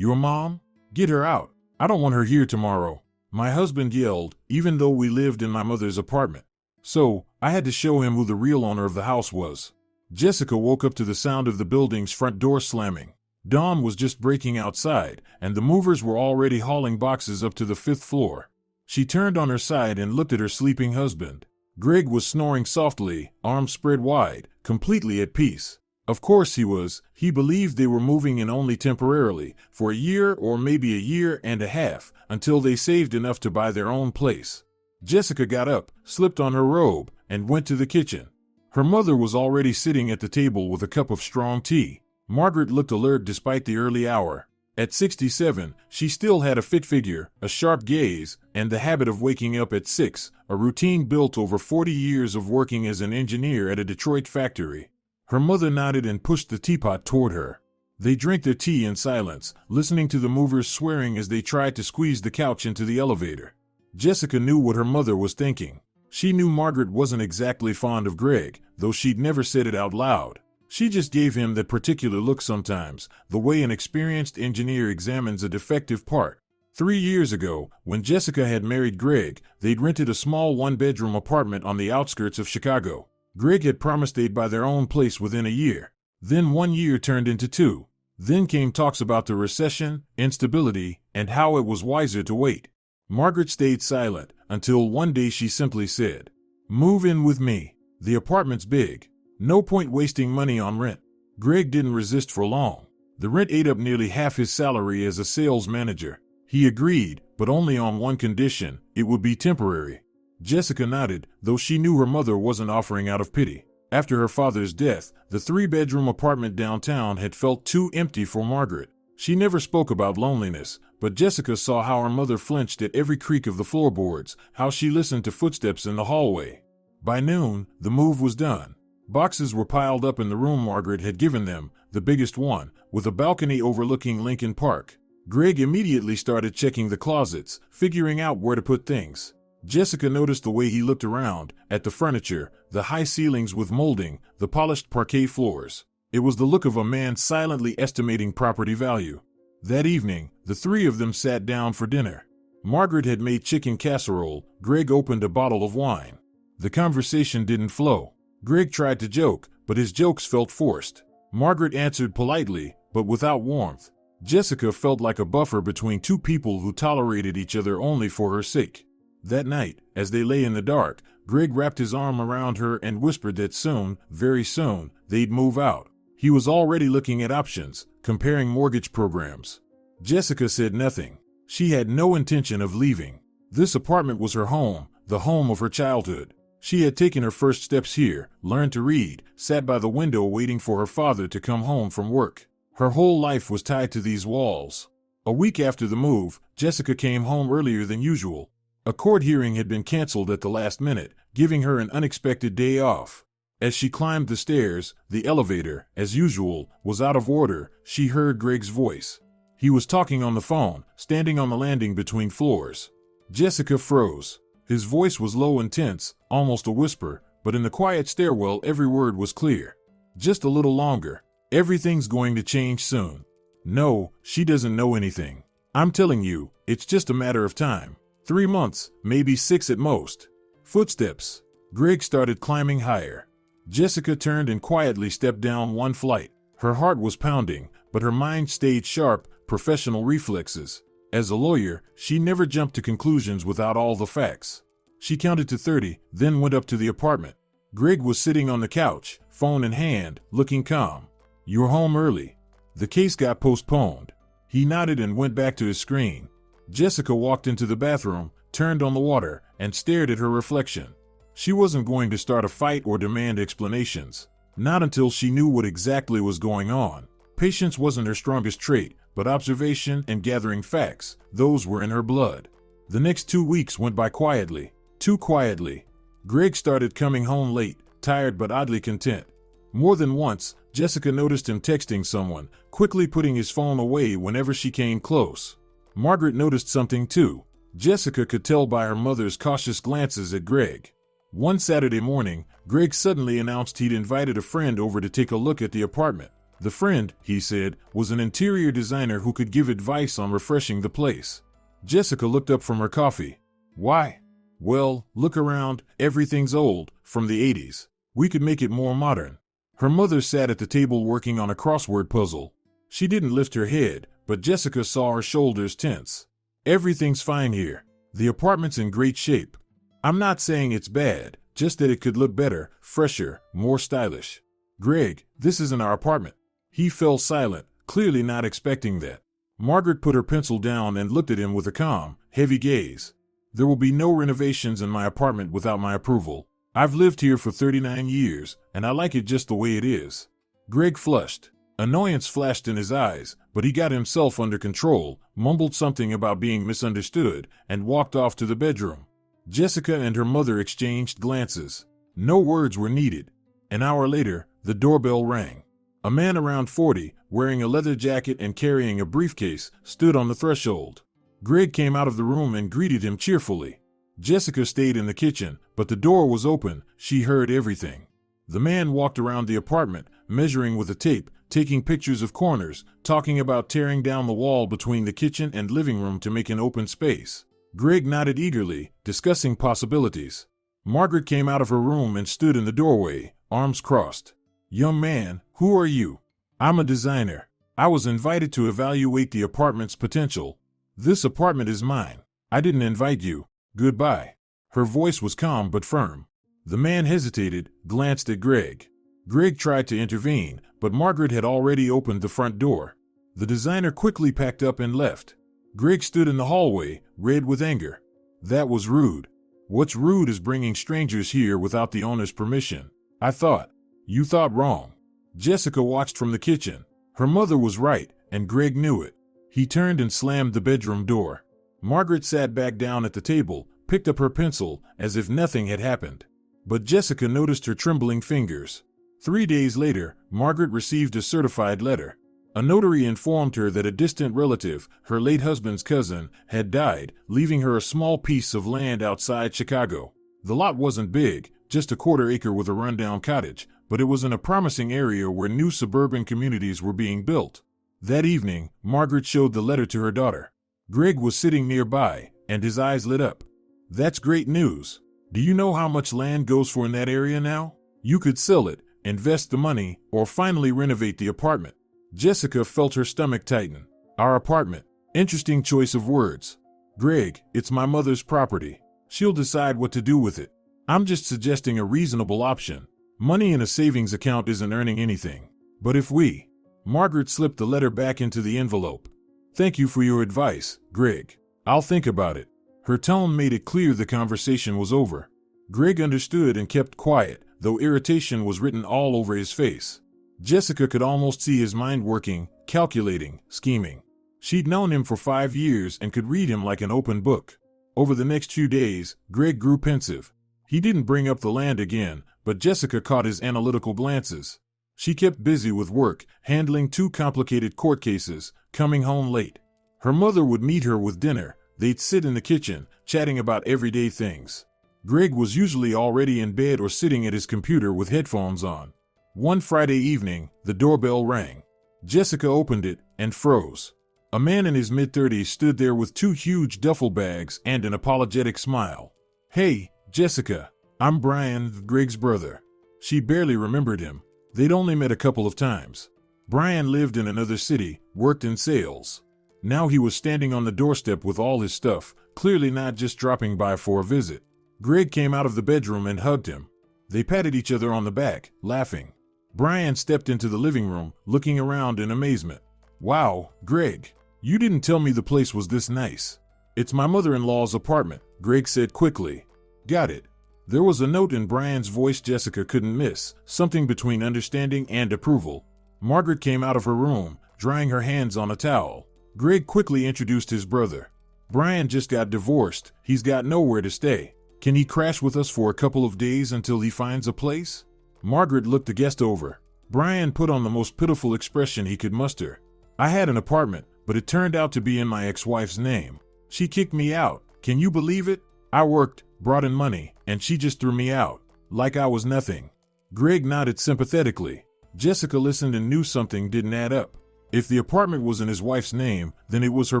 Your mom? Get her out. I don't want her here tomorrow, my husband yelled, even though we lived in my mother's apartment. So, I had to show him who the real owner of the house was. Jessica woke up to the sound of the building's front door slamming. Dawn was just breaking outside, and the movers were already hauling boxes up to the 5th floor. She turned on her side and looked at her sleeping husband. Greg was snoring softly, arms spread wide, completely at peace. Of course he was. He believed they were moving in only temporarily, for a year or maybe a year and a half, until they saved enough to buy their own place. Jessica got up, slipped on her robe, and went to the kitchen. Her mother was already sitting at the table with a cup of strong tea. Margaret looked alert despite the early hour. At 67, she still had a fit figure, a sharp gaze, and the habit of waking up at 6, a routine built over 40 years of working as an engineer at a Detroit factory. Her mother nodded and pushed the teapot toward her. They drank their tea in silence, listening to the movers swearing as they tried to squeeze the couch into the elevator. Jessica knew what her mother was thinking. She knew Margaret wasn't exactly fond of Greg, though she'd never said it out loud. She just gave him that particular look sometimes, the way an experienced engineer examines a defective part. 3 years ago, when Jessica had married Greg, they'd rented a small one-bedroom apartment on the outskirts of Chicago. Greg had promised they'd buy their own place within a year. Then 1 year turned into 2. Then came talks about the recession, instability, and how it was wiser to wait. Margaret stayed silent, until one day she simply said, "Move in with me. The apartment's big. No point wasting money on rent." Greg didn't resist for long. The rent ate up nearly half his salary as a sales manager. He agreed, but only on one condition: it would be temporary. Jessica nodded, though she knew her mother wasn't offering out of pity. After her father's death, the 3-bedroom apartment downtown had felt too empty for Margaret. She never spoke about loneliness, but Jessica saw how her mother flinched at every creak of the floorboards, how she listened to footsteps in the hallway. By noon, the move was done. Boxes were piled up in the room Margaret had given them, the biggest one, with a balcony overlooking Lincoln Park. Greg immediately started checking the closets, figuring out where to put things. Jessica noticed the way he looked around, at the furniture, the high ceilings with molding, the polished parquet floors. It was the look of a man silently estimating property value. That evening, the 3 of them sat down for dinner. Margaret had made chicken casserole. Greg opened a bottle of wine. The conversation didn't flow. Greg tried to joke, but his jokes felt forced. Margaret answered politely, but without warmth. Jessica felt like a buffer between two people who tolerated each other only for her sake. That night, as they lay in the dark, Greg wrapped his arm around her and whispered that soon, very soon, they'd move out. He was already looking at options, comparing mortgage programs. Jessica said nothing. She had no intention of leaving. This apartment was her home, the home of her childhood. She had taken her first steps here, learned to read, sat by the window waiting for her father to come home from work. Her whole life was tied to these walls. A week after the move, Jessica came home earlier than usual. A court hearing had been canceled at the last minute, giving her an unexpected day off. As she climbed the stairs, the elevator, as usual, was out of order. She heard Greg's voice. He was talking on the phone, standing on the landing between floors. Jessica froze. His voice was low and tense, almost a whisper, but in the quiet stairwell every word was clear. Just a little longer. Everything's going to change soon. No, she doesn't know anything. I'm telling you, it's just a matter of time. 3 months, maybe 6 at most. Footsteps. Greg started climbing higher. Jessica turned and quietly stepped down one flight. Her heart was pounding, but her mind stayed sharp, professional reflexes. As a lawyer, she never jumped to conclusions without all the facts. She counted to 30, then went up to the apartment. Greg was sitting on the couch, phone in hand, looking calm. "You're home early. The case got postponed." He nodded and went back to his screen. Jessica walked into the bathroom, turned on the water, and stared at her reflection. She wasn't going to start a fight or demand explanations. Not until she knew what exactly was going on. Patience wasn't her strongest trait, but observation and gathering facts, those were in her blood. The next 2 weeks went by quietly. Too quietly. Greg started coming home late, tired but oddly content. More than once, Jessica noticed him texting someone, quickly putting his phone away whenever she came close. Margaret noticed something too. Jessica could tell by her mother's cautious glances at Greg. One Saturday morning, Greg suddenly announced he'd invited a friend over to take a look at the apartment. The friend, he said, was an interior designer who could give advice on refreshing the place. Jessica looked up from her coffee. Why? Well, look around, everything's old, from the 80s. We could make it more modern. Her mother sat at the table working on a crossword puzzle. She didn't lift her head, but Jessica saw her shoulders tense. Everything's fine here. The apartment's in great shape. I'm not saying it's bad, just that it could look better, fresher, more stylish. Greg, this isn't our apartment. He fell silent, clearly not expecting that. Margaret put her pencil down and looked at him with a calm, heavy gaze. There will be no renovations in my apartment without my approval. I've lived here for 39 years, and I like it just the way it is. Greg flushed. Annoyance flashed in his eyes, but he got himself under control, mumbled something about being misunderstood, and walked off to the bedroom. Jessica and her mother exchanged glances. No words were needed. An hour later, the doorbell rang. A man around 40, wearing a leather jacket and carrying a briefcase, stood on the threshold. Greg came out of the room and greeted him cheerfully. Jessica stayed in the kitchen, but the door was open. She heard everything. The man walked around the apartment, measuring with a tape, taking pictures of corners, talking about tearing down the wall between the kitchen and living room to make an open space. Greg nodded eagerly, discussing possibilities. Margaret came out of her room and stood in the doorway, arms crossed. Young man, who are you? I'm a designer. I was invited to evaluate the apartment's potential. This apartment is mine. I didn't invite you. Goodbye. Her voice was calm but firm. The man hesitated, glanced at Greg. Greg tried to intervene, but Margaret had already opened the front door. The designer quickly packed up and left. Greg stood in the hallway, red with anger. That was rude. What's rude is bringing strangers here without the owner's permission. I thought. You thought wrong. Jessica watched from the kitchen. Her mother was right, and Greg knew it. He turned and slammed the bedroom door. Margaret sat back down at the table, picked up her pencil, as if nothing had happened. But Jessica noticed her trembling fingers. 3 days later, Margaret received a certified letter. A notary informed her that a distant relative, her late husband's cousin, had died, leaving her a small piece of land outside Chicago. The lot wasn't big, just a quarter-acre with a rundown cottage, but it was in a promising area where new suburban communities were being built. That evening, Margaret showed the letter to her daughter. Greg was sitting nearby, and his eyes lit up. That's great news. Do you know how much land goes for in that area now? You could sell it, invest the money, or finally renovate the apartment. Jessica felt her stomach tighten. Our apartment. Interesting choice of words. Greg, it's my mother's property. She'll decide what to do with it. I'm just suggesting a reasonable option. Money in a savings account isn't earning anything. But if we... Margaret slipped the letter back into the envelope. Thank you for your advice, Greg. I'll think about it. Her tone made it clear the conversation was over. Greg understood and kept quiet, though irritation was written all over his face. Jessica could almost see his mind working, calculating, scheming. She'd known him for 5 years and could read him like an open book. Over the next few days, Greg grew pensive. He didn't bring up the land again, but Jessica caught his analytical glances. She kept busy with work, handling 2 complicated court cases, coming home late. Her mother would meet her with dinner. They'd sit in the kitchen, chatting about everyday things. Greg was usually already in bed or sitting at his computer with headphones on. One Friday evening, the doorbell rang. Jessica opened it and froze. A man in his mid-30s stood there with 2 huge duffel bags and an apologetic smile. Hey, Jessica, I'm Brian, Greg's brother. She barely remembered him. They'd only met a couple of times. Brian lived in another city, worked in sales. Now he was standing on the doorstep with all his stuff, clearly not just dropping by for a visit. Greg came out of the bedroom and hugged him. They patted each other on the back, laughing. Brian stepped into the living room, looking around in amazement. Wow, Greg, you didn't tell me the place was this nice. It's my mother-in-law's apartment, Greg said quickly. Got it. There was a note in Brian's voice Jessica couldn't miss, something between understanding and approval. Margaret came out of her room, drying her hands on a towel. Greg quickly introduced his brother. Brian just got divorced. He's got nowhere to stay. Can he crash with us for a couple of days until he finds a place? Margaret looked the guest over. Brian put on the most pitiful expression he could muster. I had an apartment, but it turned out to be in my ex-wife's name. She kicked me out. Can you believe it? I worked, brought in money, and she just threw me out. Like I was nothing. Greg nodded sympathetically. Jessica listened and knew something didn't add up. If the apartment was in his wife's name, then it was her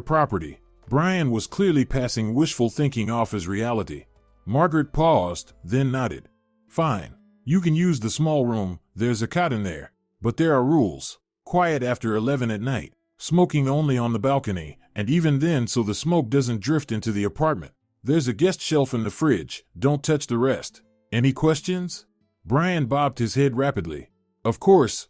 property. Brian was clearly passing wishful thinking off as reality. Margaret paused, then nodded. Fine. You can use the small room, there's a cot in there. But there are rules. Quiet after 11 at night. Smoking only on the balcony, and even then so the smoke doesn't drift into the apartment. There's a guest shelf in the fridge, don't touch the rest. Any questions? Brian bobbed his head rapidly. Of course.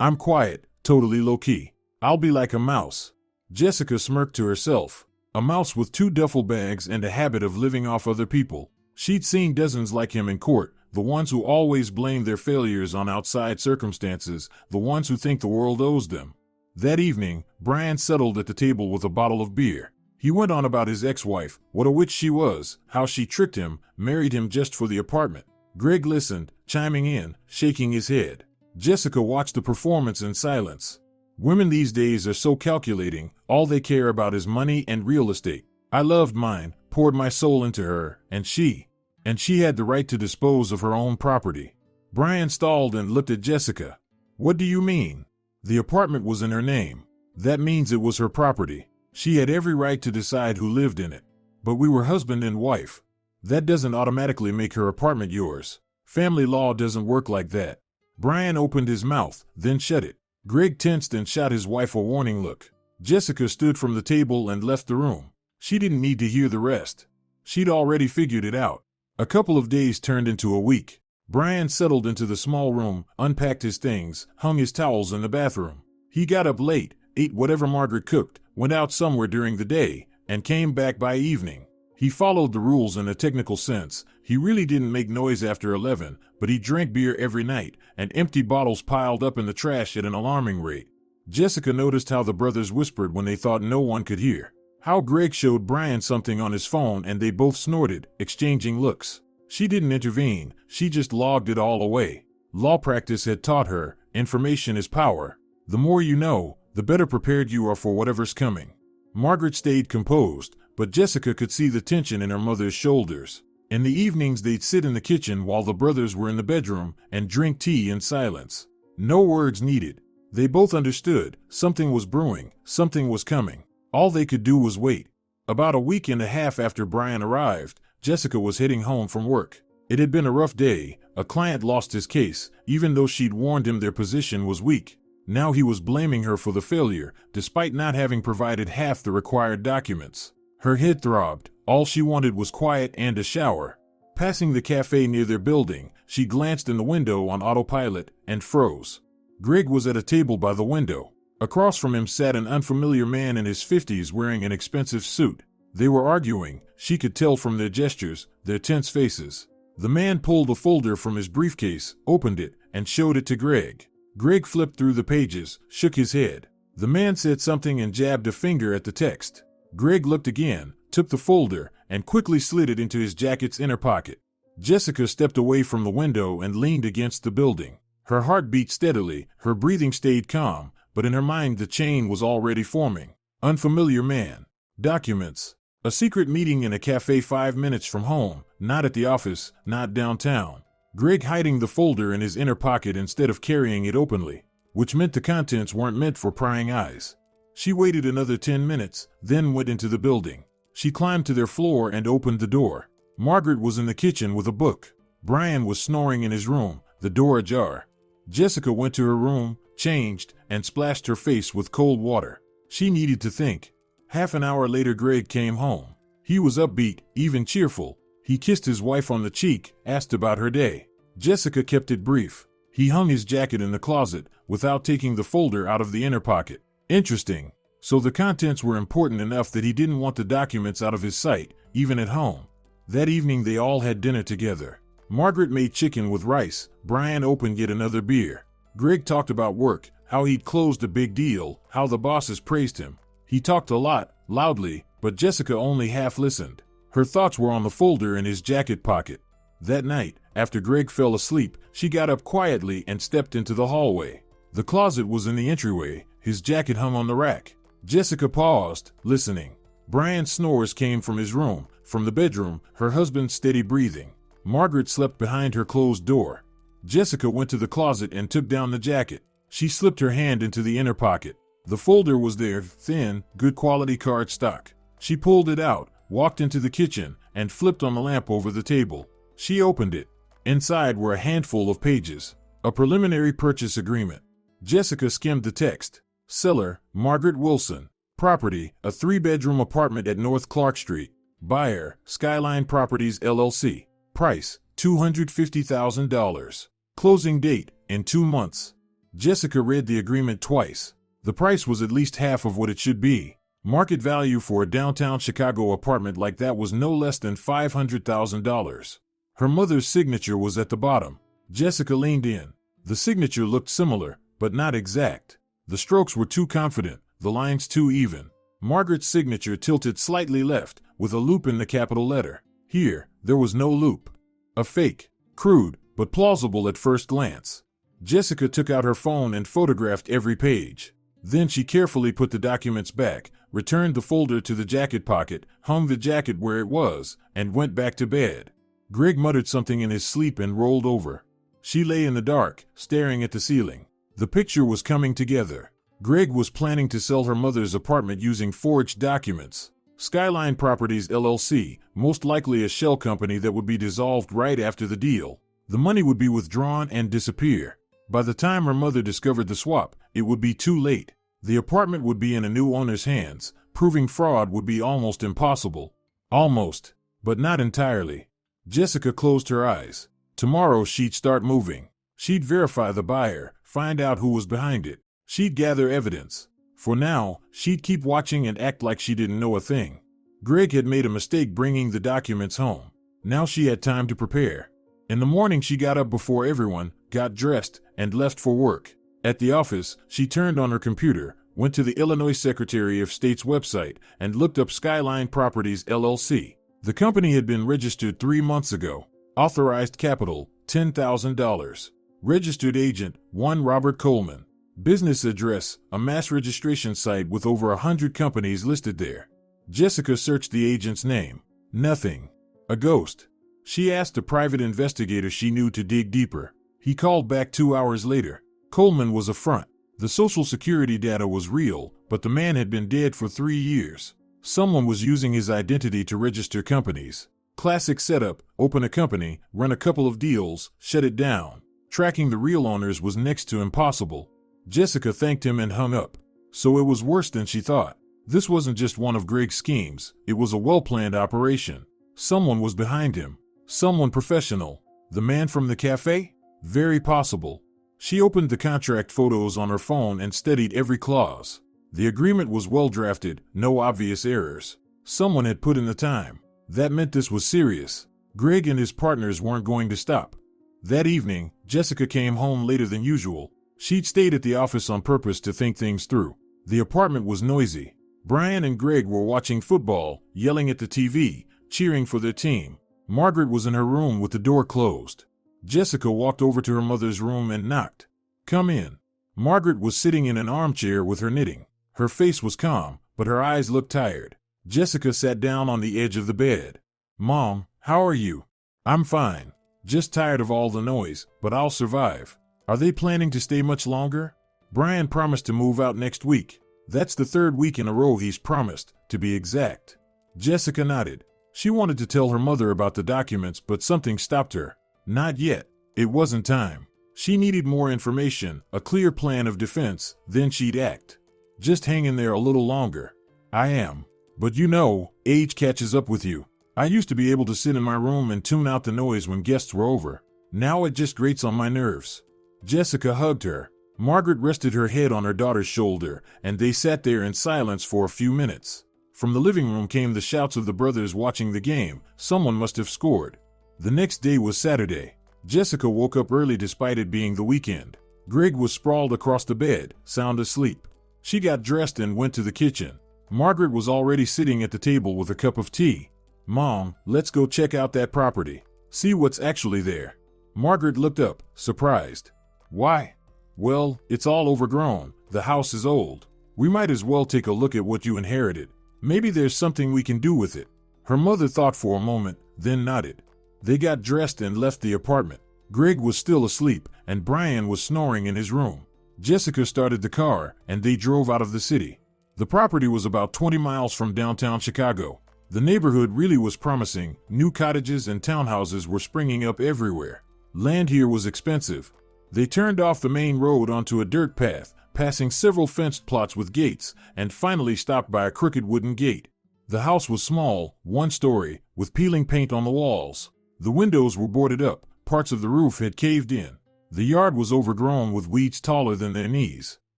I'm quiet, totally low-key. I'll be like a mouse. Jessica smirked to herself. A mouse with 2 duffel bags and a habit of living off other people. She'd seen dozens like him in court, the ones who always blame their failures on outside circumstances, the ones who think the world owes them. That evening, Brian settled at the table with a bottle of beer. He went on about his ex-wife, what a witch she was, how she tricked him, married him just for the apartment. Greg listened, chiming in, shaking his head. Jessica watched the performance in silence. Women these days are so calculating, all they care about is money and real estate. I loved mine, poured my soul into her, and she had the right to dispose of her own property. Brian stalled and looked at Jessica. What do you mean? The apartment was in her name. That means it was her property. She had every right to decide who lived in it. But we were husband and wife. That doesn't automatically make her apartment yours. Family law doesn't work like that. Brian opened his mouth, then shut it. Greg tensed and shot his wife a warning look. Jessica stood from the table and left the room. She didn't need to hear the rest. She'd already figured it out. A couple of days turned into a week. Brian settled into the small room, unpacked his things, hung his towels in the bathroom. He got up late, ate whatever Margaret cooked, went out somewhere during the day, and came back by evening. He followed the rules in a technical sense. He really didn't make noise after 11, but he drank beer every night, and empty bottles piled up in the trash at an alarming rate. Jessica noticed how the brothers whispered when they thought no one could hear. How Greg showed Brian something on his phone and they both snorted, exchanging looks. She didn't intervene, she just logged it all away. Law practice had taught her, information is power. The more you know, the better prepared you are for whatever's coming. Margaret stayed composed, but Jessica could see the tension in her mother's shoulders. In the evenings they'd sit in the kitchen while the brothers were in the bedroom and drink tea in silence. No words needed. They both understood, something was brewing, something was coming. All they could do was wait. About a week and a half after Brian arrived, Jessica was heading home from work. It had been a rough day. A client lost his case, even though she'd warned him their position was weak. Now he was blaming her for the failure, despite not having provided half the required documents. Her head throbbed. All she wanted was quiet and a shower. Passing the cafe near their building, she glanced in the window on autopilot and froze. Greg was at a table by the window. Across from him sat an unfamiliar man in his 50s wearing an expensive suit. They were arguing. She could tell from their gestures, their tense faces. The man pulled a folder from his briefcase, opened it, and showed it to Greg. Greg flipped through the pages, shook his head. The man said something and jabbed a finger at the text. Greg looked again, took the folder, and quickly slid it into his jacket's inner pocket. Jessica stepped away from the window and leaned against the building. Her heart beat steadily, her breathing stayed calm, but in her mind the chain was already forming. Unfamiliar man. Documents. A secret meeting in a cafe 5 minutes from home, not at the office, not downtown. Greg hiding the folder in his inner pocket instead of carrying it openly, which meant the contents weren't meant for prying eyes. She waited another 10 minutes, then went into the building. She climbed to their floor and opened the door. Margaret was in the kitchen with a book. Brian was snoring in his room, the door ajar. Jessica went to her room, changed, and splashed her face with cold water. She needed to think. Half an hour later Greg came home. He was upbeat, even cheerful. He kissed his wife on the cheek, asked about her day. Jessica kept it brief. He hung his jacket in the closet, without taking the folder out of the inner pocket. Interesting. So the contents were important enough that he didn't want the documents out of his sight, even at home. That evening they all had dinner together. Margaret made chicken with rice. Brian opened yet another beer. Greg talked about work, how he'd closed a big deal, how the bosses praised him. He talked a lot, loudly, but Jessica only half listened. Her thoughts were on the folder in his jacket pocket. That night, after Greg fell asleep, she got up quietly and stepped into the hallway. The closet was in the entryway, his jacket hung on the rack. Jessica paused, listening. Brian's snores came from his room, from the bedroom, her husband's steady breathing. Margaret slept behind her closed door. Jessica went to the closet and took down the jacket. She slipped her hand into the inner pocket. The folder was there, thin, good quality cardstock. She pulled it out, walked into the kitchen, and flipped on the lamp over the table. She opened it. Inside were a handful of pages. A preliminary purchase agreement. Jessica skimmed the text. Seller, Margaret Wilson. Property, a 3-bedroom apartment at North Clark Street. Buyer, Skyline Properties LLC. Price, $250,000. Closing date, in 2 months. Jessica read the agreement twice. The price was at least half of what it should be. Market value for a downtown Chicago apartment like that was no less than $500,000. Her mother's signature was at the bottom. Jessica leaned in. The signature looked similar, but not exact. The strokes were too confident, the lines too even. Margaret's signature tilted slightly left, with a loop in the capital letter. Here, there was no loop. A fake. Crude, but plausible at first glance. Jessica took out her phone and photographed every page. Then she carefully put the documents back, returned the folder to the jacket pocket, hung the jacket where it was, and went back to bed. Greg muttered something in his sleep and rolled over. She lay in the dark, staring at the ceiling. The picture was coming together. Greg was planning to sell her mother's apartment using forged documents. Skyline Properties LLC, most likely a shell company that would be dissolved right after the deal. The money would be withdrawn and disappear. By the time her mother discovered the swap, it would be too late. The apartment would be in a new owner's hands. Proving fraud would be almost impossible. Almost, but not entirely. Jessica closed her eyes. Tomorrow she'd start moving. She'd verify the buyer, find out who was behind it. She'd gather evidence. For now, she'd keep watching and act like she didn't know a thing. Greg had made a mistake bringing the documents home. Now she had time to prepare. In the morning she got up before everyone, got dressed, and left for work. At the office, she turned on her computer, went to the Illinois Secretary of State's website, and looked up Skyline Properties LLC. The company had been registered 3 months ago. Authorized capital, $10,000. Registered agent, 1 Robert Coleman. Business address, a mass registration site with over 100 companies listed there. Jessica searched the agent's name. Nothing. A ghost. She asked a private investigator she knew to dig deeper. He called back 2 hours later. Coleman was a front. The social security data was real, but the man had been dead for 3 years. Someone was using his identity to register companies. Classic setup: open a company, run a couple of deals, shut it down. Tracking the real owners was next to impossible. Jessica thanked him and hung up. So it was worse than she thought. This wasn't just one of Greg's schemes, it was a well-planned operation. Someone was behind him. Someone professional. The man from the cafe? Very possible. She opened the contract photos on her phone and studied every clause. The agreement was well drafted, no obvious errors. Someone had put in the time. That meant this was serious. Greg and his partners weren't going to stop. That evening, Jessica came home later than usual. She'd stayed at the office on purpose to think things through. The apartment was noisy. Brian and Greg were watching football, yelling at the TV, cheering for their team. Margaret was in her room with the door closed. Jessica walked over to her mother's room and knocked. "Come in." Margaret was sitting in an armchair with her knitting. Her face was calm, but her eyes looked tired. Jessica sat down on the edge of the bed. "Mom, how are you?" "I'm fine. Just tired of all the noise, but I'll survive." "Are they planning to stay much longer?" "Brian promised to move out next week. That's the 3rd week in a row he's promised, to be exact." Jessica nodded. She wanted to tell her mother about the documents, but something stopped her. Not yet. It wasn't time. She needed more information, a clear plan of defense, then she'd act. "Just hang in there a little longer." "I am. But you know, age catches up with you. I used to be able to sit in my room and tune out the noise when guests were over. Now it just grates on my nerves." Jessica hugged her. Margaret rested her head on her daughter's shoulder, and they sat there in silence for a few minutes. From the living room came the shouts of the brothers watching the game. Someone must have scored. The next day was Saturday. Jessica woke up early despite it being the weekend. Greg was sprawled across the bed, sound asleep. She got dressed and went to the kitchen. Margaret was already sitting at the table with a cup of tea. "Mom, let's go check out that property. See what's actually there." Margaret looked up, surprised. "Why?" "Well, it's all overgrown. The house is old. We might as well take a look at what you inherited. Maybe there's something we can do with it." Her mother thought for a moment, then nodded. They got dressed and left the apartment. Greg was still asleep, and Brian was snoring in his room. Jessica started the car, and they drove out of the city. The property was about 20 miles from downtown Chicago. The neighborhood really was promising. New cottages and townhouses were springing up everywhere. Land here was expensive. They turned off the main road onto a dirt path, passing several fenced plots with gates, and finally stopped by a crooked wooden gate. The house was small, one story, with peeling paint on the walls. The windows were boarded up, parts of the roof had caved in. The yard was overgrown with weeds taller than their knees.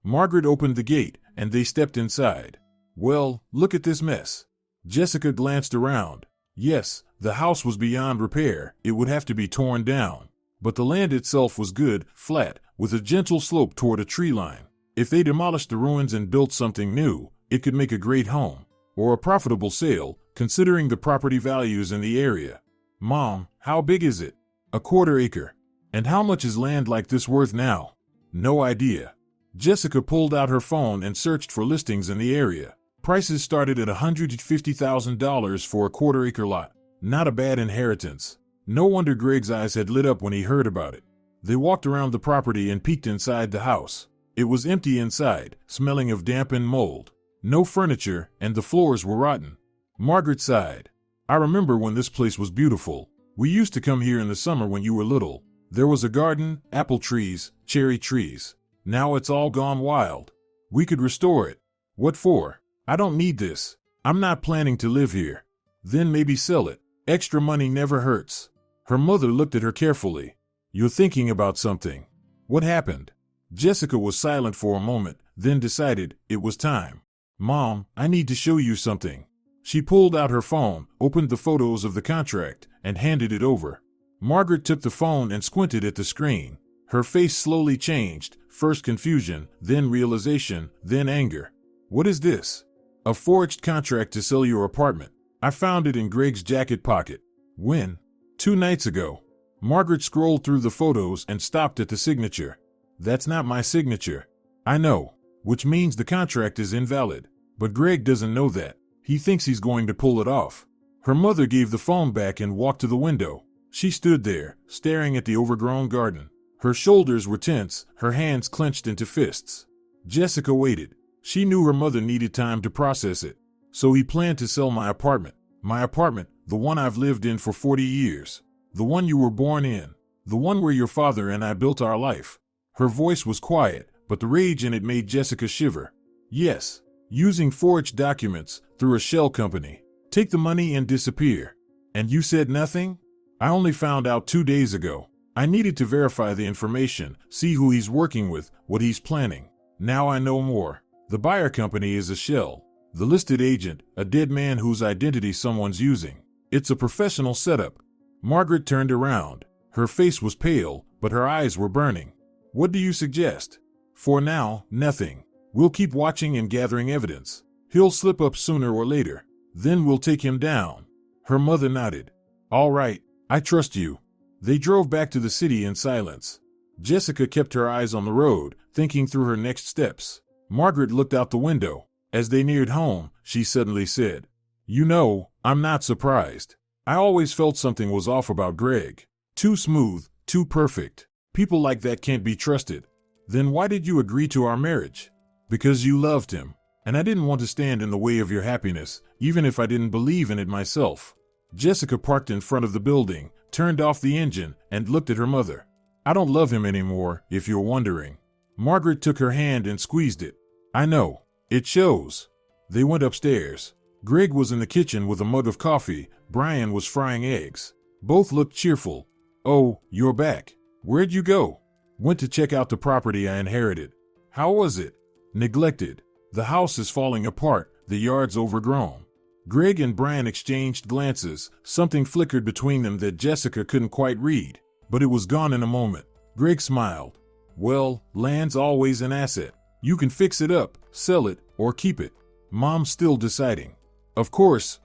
Margaret opened the gate, and they stepped inside. Well, look at this mess. Jessica glanced around. Yes, the house was beyond repair. It would have to be torn down. But the land itself was good, flat, with a gentle slope toward a tree line. If they demolished the ruins and built something new, it could make a great home, or a profitable sale, considering the property values in the area. Mom, how big is it? A quarter acre. And how much is land like this worth now? No idea. Jessica pulled out her phone and searched for listings in the area. Prices started at $150,000 for a quarter-acre lot. Not a bad inheritance. No wonder Greg's eyes had lit up when he heard about it. They walked around the property and peeked inside the house. It was empty inside, smelling of damp and mold. No furniture, and the floors were rotten. Margaret sighed. I remember when this place was beautiful. We used to come here in the summer when you were little. There was a garden, apple trees, cherry trees. Now it's all gone wild. We could restore it. What for? I don't need this. I'm not planning to live here. Then maybe sell it. Extra money never hurts. Her mother looked at her carefully. You're thinking about something. What happened? Jessica was silent for a moment, then decided it was time. Mom, I need to show you something. She pulled out her phone, opened the photos of the contract, and handed it over. Margaret took the phone and squinted at the screen. Her face slowly changed, first confusion, then realization, then anger. What is this? A forged contract to sell your apartment. I found it in Greg's jacket pocket. When? 2 nights ago. Margaret scrolled through the photos and stopped at the signature. That's not my signature. I know, which means the contract is invalid. But Greg doesn't know that. He thinks he's going to pull it off. Her mother gave the phone back and walked to the window. She stood there, staring at the overgrown garden. Her shoulders were tense, her hands clenched into fists. Jessica waited. She knew her mother needed time to process it. So he planned to sell my apartment. My apartment, the one I've lived in for 40 years. The one you were born in. The one where your father and I built our life. Her voice was quiet, but the rage in it made Jessica shiver. Yes, using forged documents, through a shell company. Take the money and disappear. And you said nothing? I only found out 2 days ago. I needed to verify the information, see who he's working with, what he's planning. Now I know more. The buyer company is a shell. The listed agent, a dead man whose identity someone's using. It's a professional setup. Margaret turned around. Her face was pale, but her eyes were burning. What do you suggest? For now, nothing. We'll keep watching and gathering evidence. He'll slip up sooner or later. Then we'll take him down. Her mother nodded. All right, I trust you. They drove back to the city in silence. Jessica kept her eyes on the road, thinking through her next steps. Margaret looked out the window. As they neared home, she suddenly said, You know, I'm not surprised. I always felt something was off about Greg. Too smooth, too perfect. People like that can't be trusted. Then why did you agree to our marriage? Because you loved him. And I didn't want to stand in the way of your happiness, even if I didn't believe in it myself. Jessica parked in front of the building, turned off the engine, and looked at her mother. I don't love him anymore, if you're wondering. Margaret took her hand and squeezed it. I know. It shows. They went upstairs. Greg was in the kitchen with a mug of coffee. Brian was frying eggs. Both looked cheerful. Oh, you're back. Where'd you go? Went to check out the property I inherited. How was it? Neglected. The house is falling apart, the yard's overgrown. Greg and Brian exchanged glances. Something flickered between them that Jessica couldn't quite read, but it was gone in a moment. Greg smiled. Well, land's always an asset. You can fix it up, sell it, or keep it. Mom's still deciding. Of course.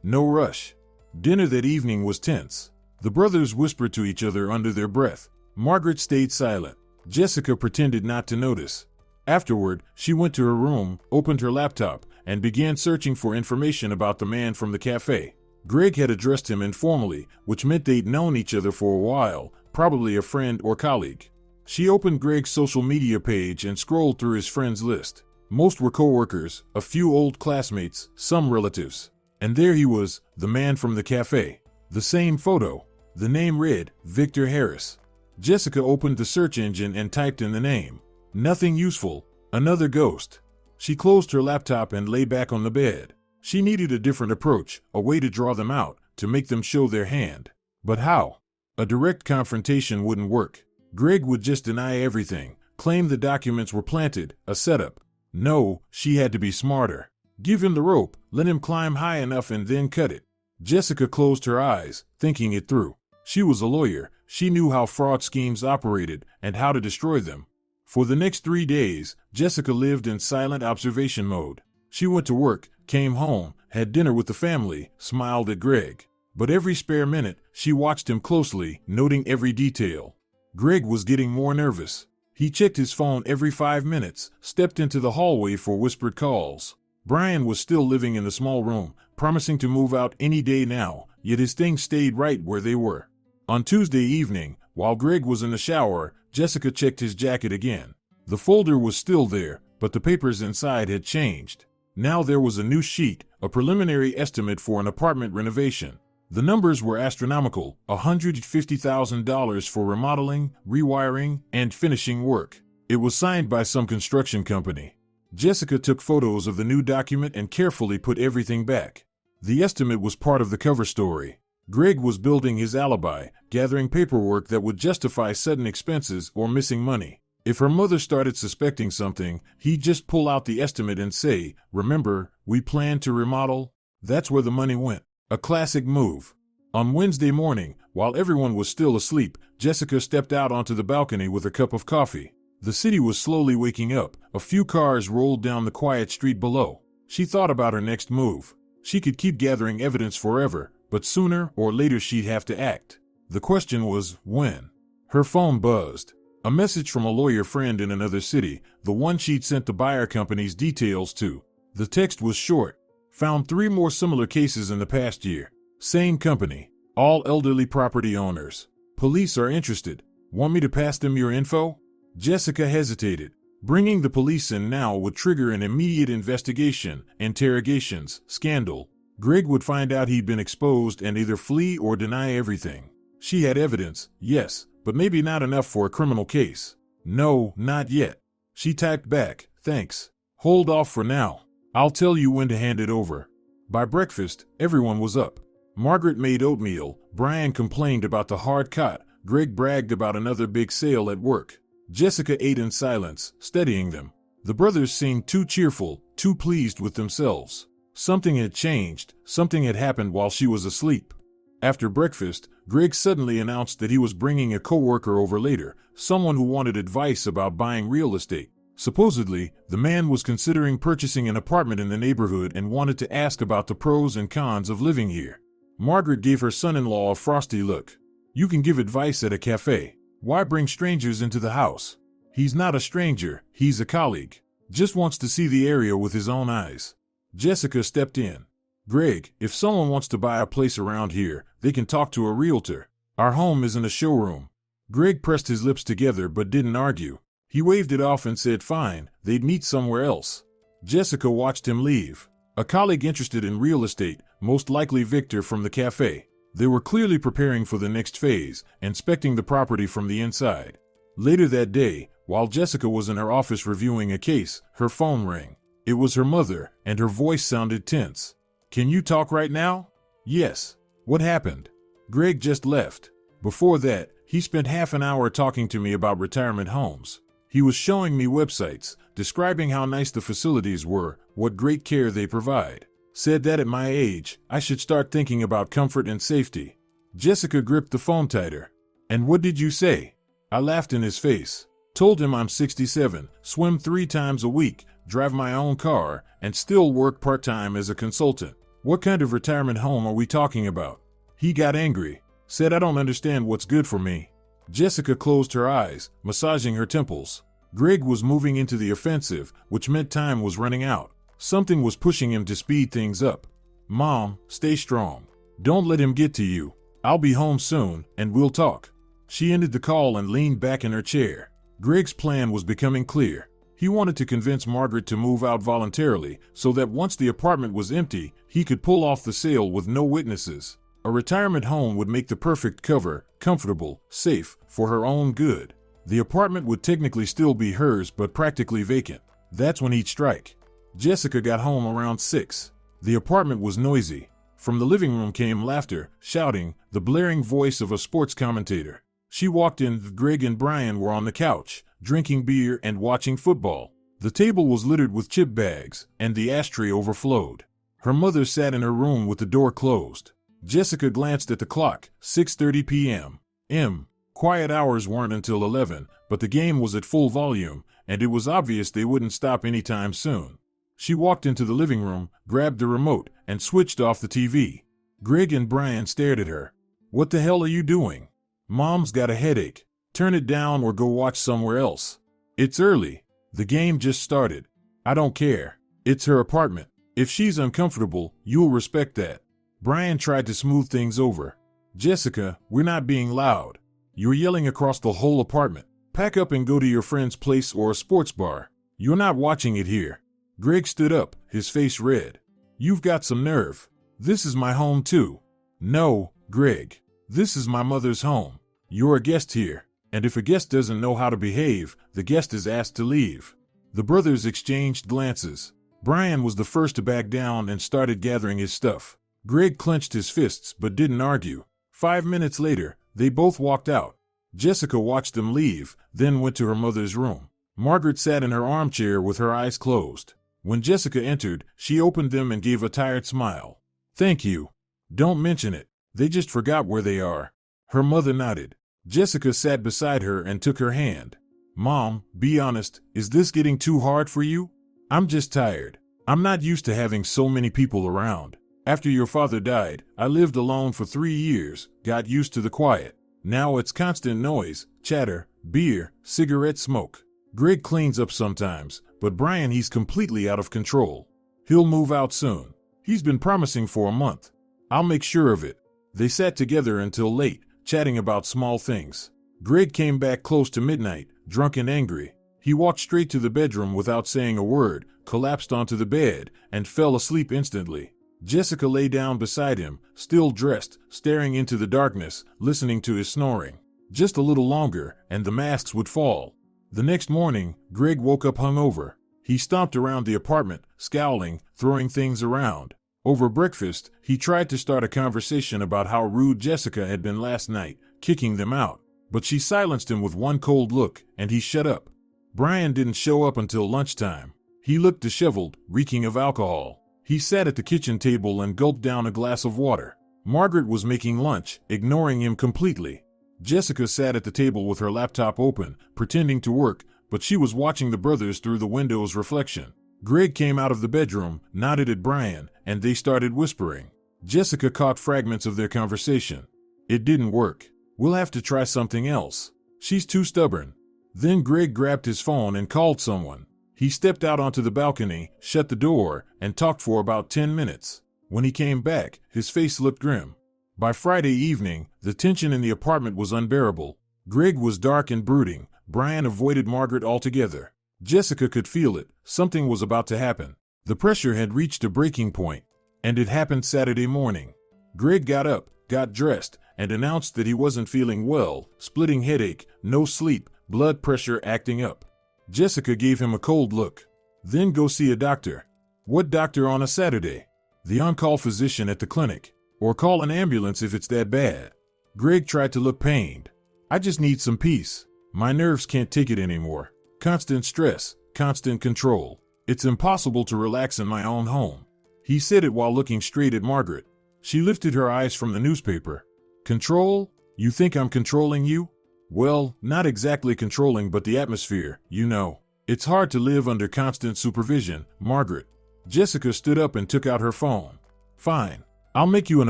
No rush. Dinner that evening was tense. The brothers whispered to each other under their breath. Margaret stayed silent. Jessica pretended not to notice. Afterward, she went to her room, opened her laptop, and began searching for information about the man from the cafe. Greg had addressed him informally, which meant they'd known each other for a while, probably a friend or colleague. She opened Greg's social media page and scrolled through his friends list. Most were coworkers, a few old classmates, some relatives. And there he was, the man from the cafe. The same photo. The name read, Victor Harris. Jessica opened the search engine and typed in the name. Nothing useful. Another ghost. She closed her laptop and lay back on the bed. She needed a different approach, a way to draw them out, to make them show their hand. But how? A direct confrontation wouldn't work. Greg would just deny everything, claim the documents were planted, a setup. No, she had to be smarter. Give him the rope, let him climb high enough and then cut it. Jessica closed her eyes, thinking it through. She was a lawyer. She knew how fraud schemes operated and how to destroy them. For the next 3 days, Jessica lived in silent observation mode. She went to work, came home, had dinner with the family, smiled at Greg. But every spare minute, she watched him closely, noting every detail. Greg was getting more nervous. He checked his phone every 5 minutes, stepped into the hallway for whispered calls. Brian was still living in the small room, promising to move out any day now, yet his things stayed right where they were. On Tuesday evening, while Greg was in the shower, Jessica checked his jacket again. The folder was still there, but the papers inside had changed. Now there was a new sheet, a preliminary estimate for an apartment renovation. The numbers were astronomical, $150,000 for remodeling, rewiring, and finishing work. It was signed by some construction company. Jessica took photos of the new document and carefully put everything back. The estimate was part of the cover story. Greg was building his alibi, gathering paperwork that would justify sudden expenses or missing money. If her mother started suspecting something, he'd just pull out the estimate and say, "Remember, we planned to remodel?" That's where the money went. A classic move. On Wednesday morning, while everyone was still asleep, Jessica stepped out onto the balcony with a cup of coffee. The city was slowly waking up. A few cars rolled down the quiet street below. She thought about her next move. She could keep gathering evidence forever, but sooner or later she'd have to act. The question was, when? Her phone buzzed. A message from a lawyer friend in another city, the one she'd sent the buyer company's details to. The text was short. Found 3 more similar cases in the past year. Same company. All elderly property owners. Police are interested. Want me to pass them your info? Jessica hesitated. Bringing the police in now would trigger an immediate investigation, interrogations, scandal. Greg would find out he'd been exposed and either flee or deny everything. She had evidence, yes, but maybe not enough for a criminal case. No, not yet. She typed back, "Thanks. Hold off for now. I'll tell you when to hand it over." By breakfast, everyone was up. Margaret made oatmeal, Brian complained about the hard cut, Greg bragged about another big sale at work. Jessica ate in silence, studying them. The brothers seemed too cheerful, too pleased with themselves. Something had changed, something had happened while she was asleep. After breakfast, Greg suddenly announced that he was bringing a coworker over later, someone who wanted advice about buying real estate. Supposedly, the man was considering purchasing an apartment in the neighborhood and wanted to ask about the pros and cons of living here. Margaret gave her son-in-law a frosty look. "You can give advice at a cafe. Why bring strangers into the house? He's not a stranger, he's a colleague. Just wants to see the area with his own eyes." Jessica stepped in. "Greg, if someone wants to buy a place around here, they can talk to a realtor. Our home isn't a showroom." Greg pressed his lips together but didn't argue. He waved it off and said fine, they'd meet somewhere else. Jessica watched him leave. A colleague interested in real estate, most likely Victor from the cafe. They were clearly preparing for the next phase, inspecting the property from the inside. Later that day, while Jessica was in her office reviewing a case, her phone rang. It was her mother, and her voice sounded tense. "Can you talk right now?" "Yes." "What happened?" "Greg just left. Before that, he spent half an hour talking to me about retirement homes. He was showing me websites, describing how nice the facilities were, what great care they provide. Said that at my age, I should start thinking about comfort and safety." Jessica gripped the phone tighter. "And what did you say?" I laughed in his face. Told him I'm 67, swim 3 times a week, drive my own car, and still work part-time as a consultant. What kind of retirement home are we talking about? He got angry. Said I don't understand what's good for me. Jessica closed her eyes, massaging her temples. Greg was moving into the offensive, which meant time was running out. Something was pushing him to speed things up. "Mom, stay strong. Don't let him get to you. I'll be home soon, and we'll talk." She ended the call and leaned back in her chair. Greg's plan was becoming clear. He wanted to convince Margaret to move out voluntarily so that once the apartment was empty, he could pull off the sale with no witnesses. A retirement home would make the perfect cover, comfortable, safe, for her own good. The apartment would technically still be hers but practically vacant. That's when he'd strike. Jessica got home around 6. The apartment was noisy. From the living room came laughter, shouting, the blaring voice of a sports commentator. She walked in. Greg and Brian were on the couch, drinking beer and watching football. The table was littered with chip bags, and the ashtray overflowed. Her mother sat in her room with the door closed. Jessica glanced at the clock, 6:30 p.m. Quiet hours weren't until 11, but the game was at full volume, and it was obvious they wouldn't stop anytime soon. She walked into the living room, grabbed the remote, and switched off the TV. Greg and Brian stared at her. "What the hell are you doing? Mom's got a headache. Turn it down or go watch somewhere else. It's early. The game just started. I don't care. It's her apartment. If she's uncomfortable, you'll respect that." Brian tried to smooth things over. "Jessica, we're not being loud. You're yelling across the whole apartment. Pack up and go to your friend's place or a sports bar. You're not watching it here." Greg stood up, his face red. "You've got some nerve. This is my home too." "No, Greg. This is my mother's home. You're a guest here, and if a guest doesn't know how to behave, the guest is asked to leave." The brothers exchanged glances. Brian was the first to back down and started gathering his stuff. Greg clenched his fists but didn't argue. 5 minutes later, they both walked out. Jessica watched them leave, then went to her mother's room. Margaret sat in her armchair with her eyes closed. When Jessica entered, she opened them and gave a tired smile. "Thank you. Don't mention it. They just forgot where they are." Her mother nodded. Jessica sat beside her and took her hand. "Mom, be honest, is this getting too hard for you?" "I'm just tired. I'm not used to having so many people around. After your father died, I lived alone for 3 years, got used to the quiet. Now it's constant noise, chatter, beer, cigarette smoke. Greg cleans up sometimes, but Brian, he's completely out of control. He'll move out soon. He's been promising for a month. I'll make sure of it." They sat together until late, chatting about small things. Greg came back close to midnight, drunk and angry. He walked straight to the bedroom without saying a word, collapsed onto the bed, and fell asleep instantly. Jessica lay down beside him, still dressed, staring into the darkness, listening to his snoring. Just a little longer, and the masks would fall. The next morning, Greg woke up hungover. He stomped around the apartment, scowling, throwing things around. Over breakfast, he tried to start a conversation about how rude Jessica had been last night, kicking them out. But she silenced him with one cold look, and he shut up. Brian didn't show up until lunchtime. He looked disheveled, reeking of alcohol. He sat at the kitchen table and gulped down a glass of water. Margaret was making lunch, ignoring him completely. Jessica sat at the table with her laptop open, pretending to work, but she was watching the brothers through the window's reflection. Greg came out of the bedroom, nodded at Brian, and they started whispering. Jessica caught fragments of their conversation. "It didn't work. We'll have to try something else. She's too stubborn." Then Greg grabbed his phone and called someone. He stepped out onto the balcony, shut the door, and talked for about 10 minutes. When he came back, his face looked grim. By Friday evening, the tension in the apartment was unbearable. Greg was dark and brooding. Brian avoided Margaret altogether. Jessica could feel it. Something was about to happen. The pressure had reached a breaking point, and it happened Saturday morning. Greg got up, got dressed, and announced that he wasn't feeling well, splitting headache, no sleep, blood pressure acting up. Jessica gave him a cold look. "Then go see a doctor." "What doctor on a Saturday?" "The on-call physician at the clinic. Or call an ambulance if it's that bad." Greg tried to look pained. "I just need some peace. My nerves can't take it anymore. Constant stress, constant control. It's impossible to relax in my own home." He said it while looking straight at Margaret. She lifted her eyes from the newspaper. "Control? You think I'm controlling you?" "Well, not exactly controlling, but the atmosphere, you know. It's hard to live under constant supervision, Margaret." Jessica stood up and took out her phone. "Fine. I'll make you an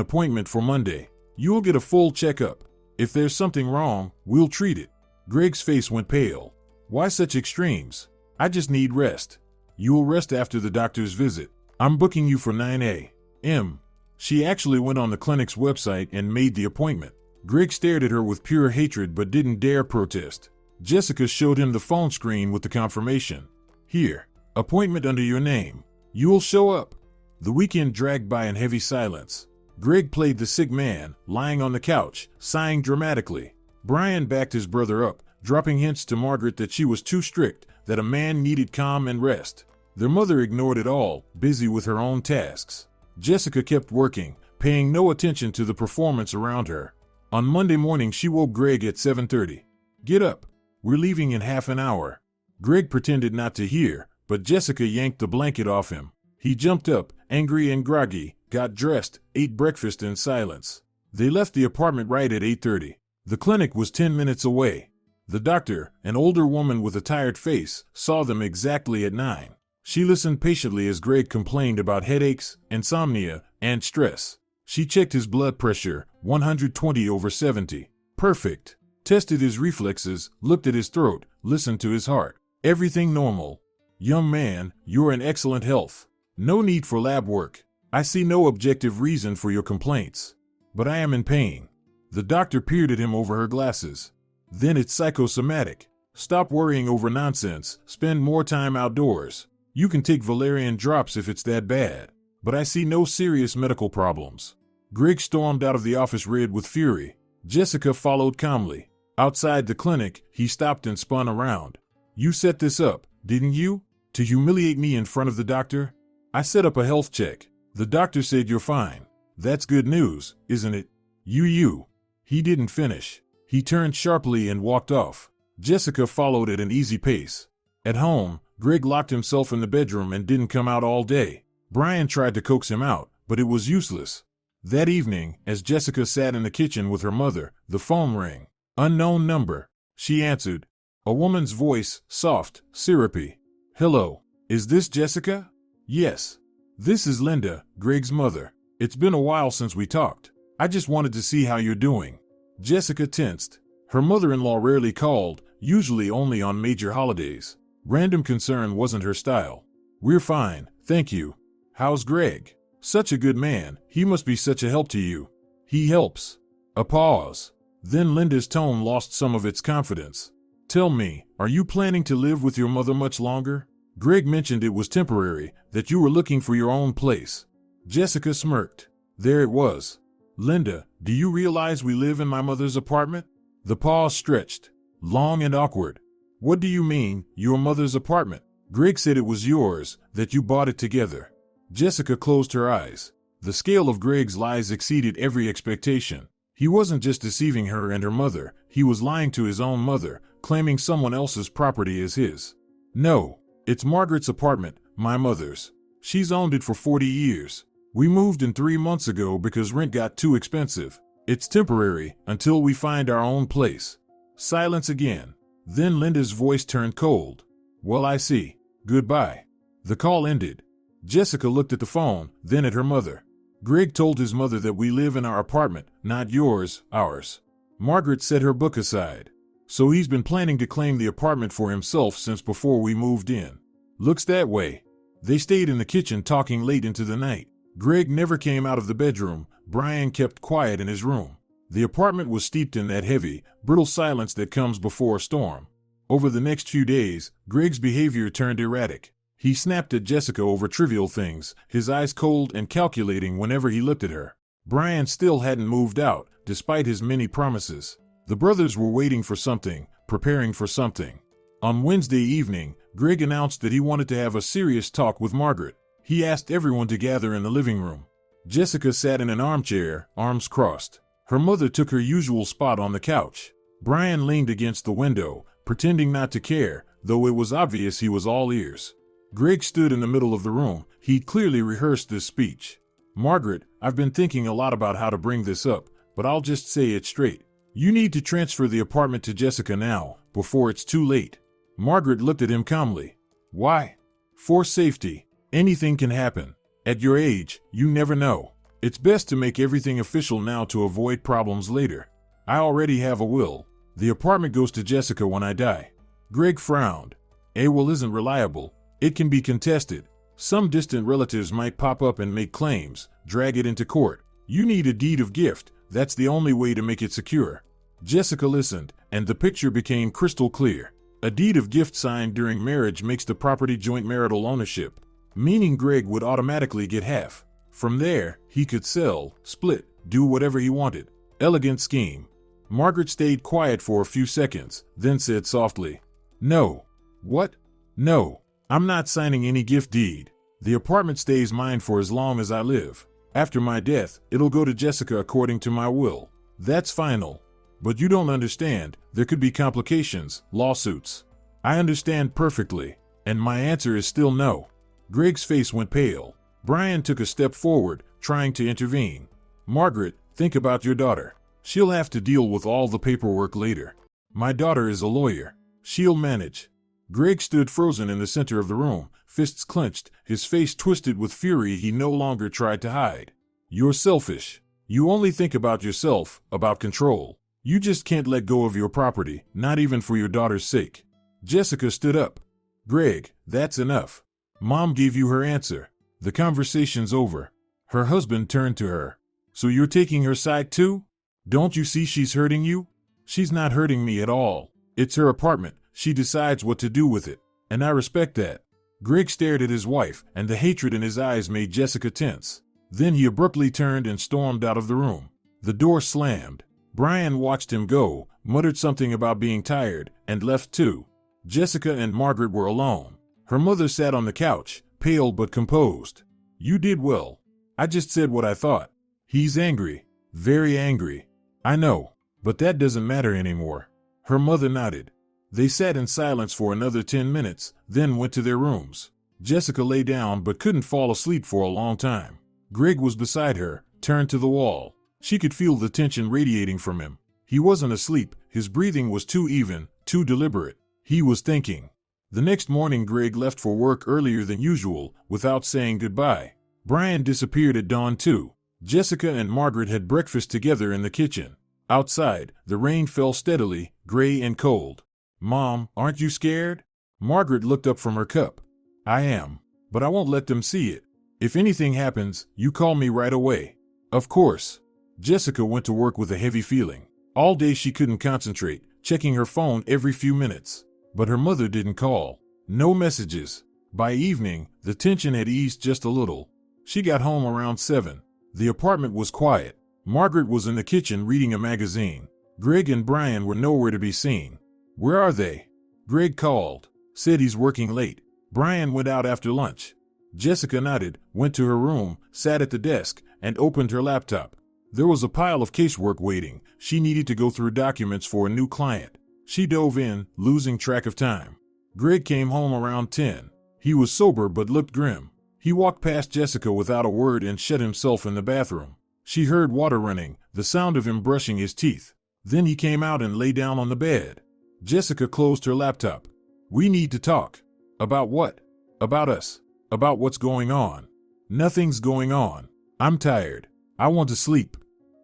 appointment for Monday. You'll get a full checkup. If there's something wrong, we'll treat it." Greg's face went pale. "Why such extremes? I just need rest." "You'll rest after the doctor's visit. I'm booking you for 9 a.m. She actually went on the clinic's website and made the appointment. Greg stared at her with pure hatred but didn't dare protest. Jessica showed him the phone screen with the confirmation. Here, appointment under your name. You'll show up. The weekend dragged by in heavy silence. Greg played the sick man, lying on the couch, sighing dramatically. Brian backed his brother up, dropping hints to Margaret that she was too strict, that a man needed calm and rest. Their mother ignored it all, busy with her own tasks. Jessica kept working, paying no attention to the performance around her. On Monday morning she woke Greg at 7:30. Get up. We're leaving in half an hour. Greg pretended not to hear, but Jessica yanked the blanket off him. He jumped up, angry and groggy, got dressed, ate breakfast in silence. They left the apartment right at 8:30. The clinic was 10 minutes away. The doctor, an older woman with a tired face, saw them exactly at 9. She listened patiently as Greg complained about headaches, insomnia, and stress. She checked his blood pressure, 120/70. Perfect. Tested his reflexes, looked at his throat, listened to his heart. Everything normal. Young man, you're in excellent health. No need for lab work. I see no objective reason for your complaints. But I am in pain. The doctor peered at him over her glasses. Then it's psychosomatic. Stop worrying over nonsense. Spend more time outdoors. You can take valerian drops if it's that bad. But I see no serious medical problems. Greg stormed out of the office red with fury. Jessica followed calmly. Outside the clinic, he stopped and spun around. You set this up, didn't you? To humiliate me in front of the doctor? I set up a health check. The doctor said you're fine. That's good news, isn't it? You. He didn't finish. He turned sharply and walked off. Jessica followed at an easy pace. At home, Greg locked himself in the bedroom and didn't come out all day. Brian tried to coax him out, but it was useless. That evening, as Jessica sat in the kitchen with her mother, the phone rang. Unknown number. She answered. A woman's voice, soft, syrupy. Hello. Is this Jessica? Yes. This is Linda, Greg's mother. It's been a while since we talked. I just wanted to see how you're doing. Jessica tensed. Her mother-in-law rarely called, usually only on major holidays. Random concern wasn't her style. We're fine, thank you. How's Greg? Such a good man, he must be such a help to you. He helps. A pause. Then Linda's tone lost some of its confidence. Tell me, are you planning to live with your mother much longer? Greg mentioned it was temporary, that you were looking for your own place. Jessica smirked. There it was. Linda, do you realize we live in my mother's apartment? The pause stretched. Long and awkward. What do you mean, your mother's apartment? Greg said it was yours, that you bought it together. Jessica closed her eyes. The scale of Greg's lies exceeded every expectation. He wasn't just deceiving her and her mother, he was lying to his own mother, claiming someone else's property as his. No, it's Margaret's apartment, my mother's. She's owned it for 40 years. We moved in 3 months ago because rent got too expensive. It's temporary, until we find our own place. Silence again. Then Linda's voice turned cold. Well, I see. Goodbye. The call ended. Jessica looked at the phone, then at her mother. Greg told his mother that we live in our apartment, not yours, ours. Margaret set her book aside. So he's been planning to claim the apartment for himself since before we moved in. Looks that way. They stayed in the kitchen talking late into the night. Greg never came out of the bedroom. Brian kept quiet in his room. The apartment was steeped in that heavy, brittle silence that comes before a storm. Over the next few days, Greg's behavior turned erratic. He snapped at Jessica over trivial things, his eyes cold and calculating whenever he looked at her. Brian still hadn't moved out, despite his many promises. The brothers were waiting for something, preparing for something. On Wednesday evening, Greg announced that he wanted to have a serious talk with Margaret. He asked everyone to gather in the living room. Jessica sat in an armchair, arms crossed. Her mother took her usual spot on the couch. Brian leaned against the window, pretending not to care, though it was obvious he was all ears. Greg stood in the middle of the room. He'd clearly rehearsed this speech. Margaret, I've been thinking a lot about how to bring this up, but I'll just say it straight. You need to transfer the apartment to Jessica now, before it's too late. Margaret looked at him calmly. Why? For safety. Anything can happen. At your age, you never know. It's best to make everything official now to avoid problems later. I already have a will. The apartment goes to Jessica when I die. Greg frowned. A will isn't reliable. It can be contested. Some distant relatives might pop up and make claims, drag it into court. You need a deed of gift, That's the only way to make it secure. Jessica listened, and the picture became crystal clear. A deed of gift signed during marriage makes the property joint marital ownership, meaning Greg would automatically get half. From there, he could sell, split, do whatever he wanted. Elegant scheme. Margaret stayed quiet for a few seconds, then said softly, "No." "What?" "No. I'm not signing any gift deed. The apartment stays mine for as long as I live. After my death, it'll go to Jessica according to my will. That's final. But you don't understand, there could be complications, lawsuits." "I understand perfectly, and my answer is still no." Greg's face went pale. Brian took a step forward, trying to intervene. "Margaret, think about your daughter. She'll have to deal with all the paperwork later. My daughter is a lawyer. She'll manage." Greg stood frozen in the center of the room, fists clenched, his face twisted with fury he no longer tried to hide. "You're selfish. You only think about yourself, about control. You just can't let go of your property, not even for your daughter's sake." Jessica stood up. "Greg, that's enough. Mom gave you her answer. The conversation's over." Her husband turned to her. "So you're taking her side too? Don't you see she's hurting you?" "She's not hurting me at all. It's her apartment. She decides what to do with it, and I respect that." Greg stared at his wife, and the hatred in his eyes made Jessica tense. Then he abruptly turned and stormed out of the room. The door slammed. Brian watched him go, muttered something about being tired, and left too. Jessica and Margaret were alone. Her mother sat on the couch, pale but composed. "You did well. I just said what I thought." "He's angry. Very angry." "I know, but that doesn't matter anymore." Her mother nodded. They sat in silence for another 10 minutes, then went to their rooms. Jessica lay down but couldn't fall asleep for a long time. Greg was beside her, turned to the wall. She could feel the tension radiating from him. He wasn't asleep, his breathing was too even, too deliberate. He was thinking. The next morning Greg left for work earlier than usual, without saying goodbye. Brian disappeared at dawn too. Jessica and Margaret had breakfast together in the kitchen. Outside, the rain fell steadily, gray and cold. "Mom, aren't you scared?" Margaret looked up from her cup. "I am, but I won't let them see it. If anything happens, you call me right away." "Of course." Jessica went to work with a heavy feeling. All day she couldn't concentrate, checking her phone every few minutes. But her mother didn't call. No messages. By evening, the tension had eased just a little. She got home around 7. The apartment was quiet. Margaret was in the kitchen reading a magazine. Greg and Brian were nowhere to be seen. "Where are they?" Greg called. "Said he's working late." Brian went out after lunch. Jessica nodded, went to her room, sat at the desk, and opened her laptop. There was a pile of casework waiting. She needed to go through documents for a new client. She dove in, losing track of time. Greg came home around 10. He was sober but looked grim. He walked past Jessica without a word and shut himself in the bathroom. She heard water running, the sound of him brushing his teeth. Then he came out and lay down on the bed. Jessica closed her laptop. "We need to talk." "About what?" "About us. About what's going on." "Nothing's going on. I'm tired. I want to sleep."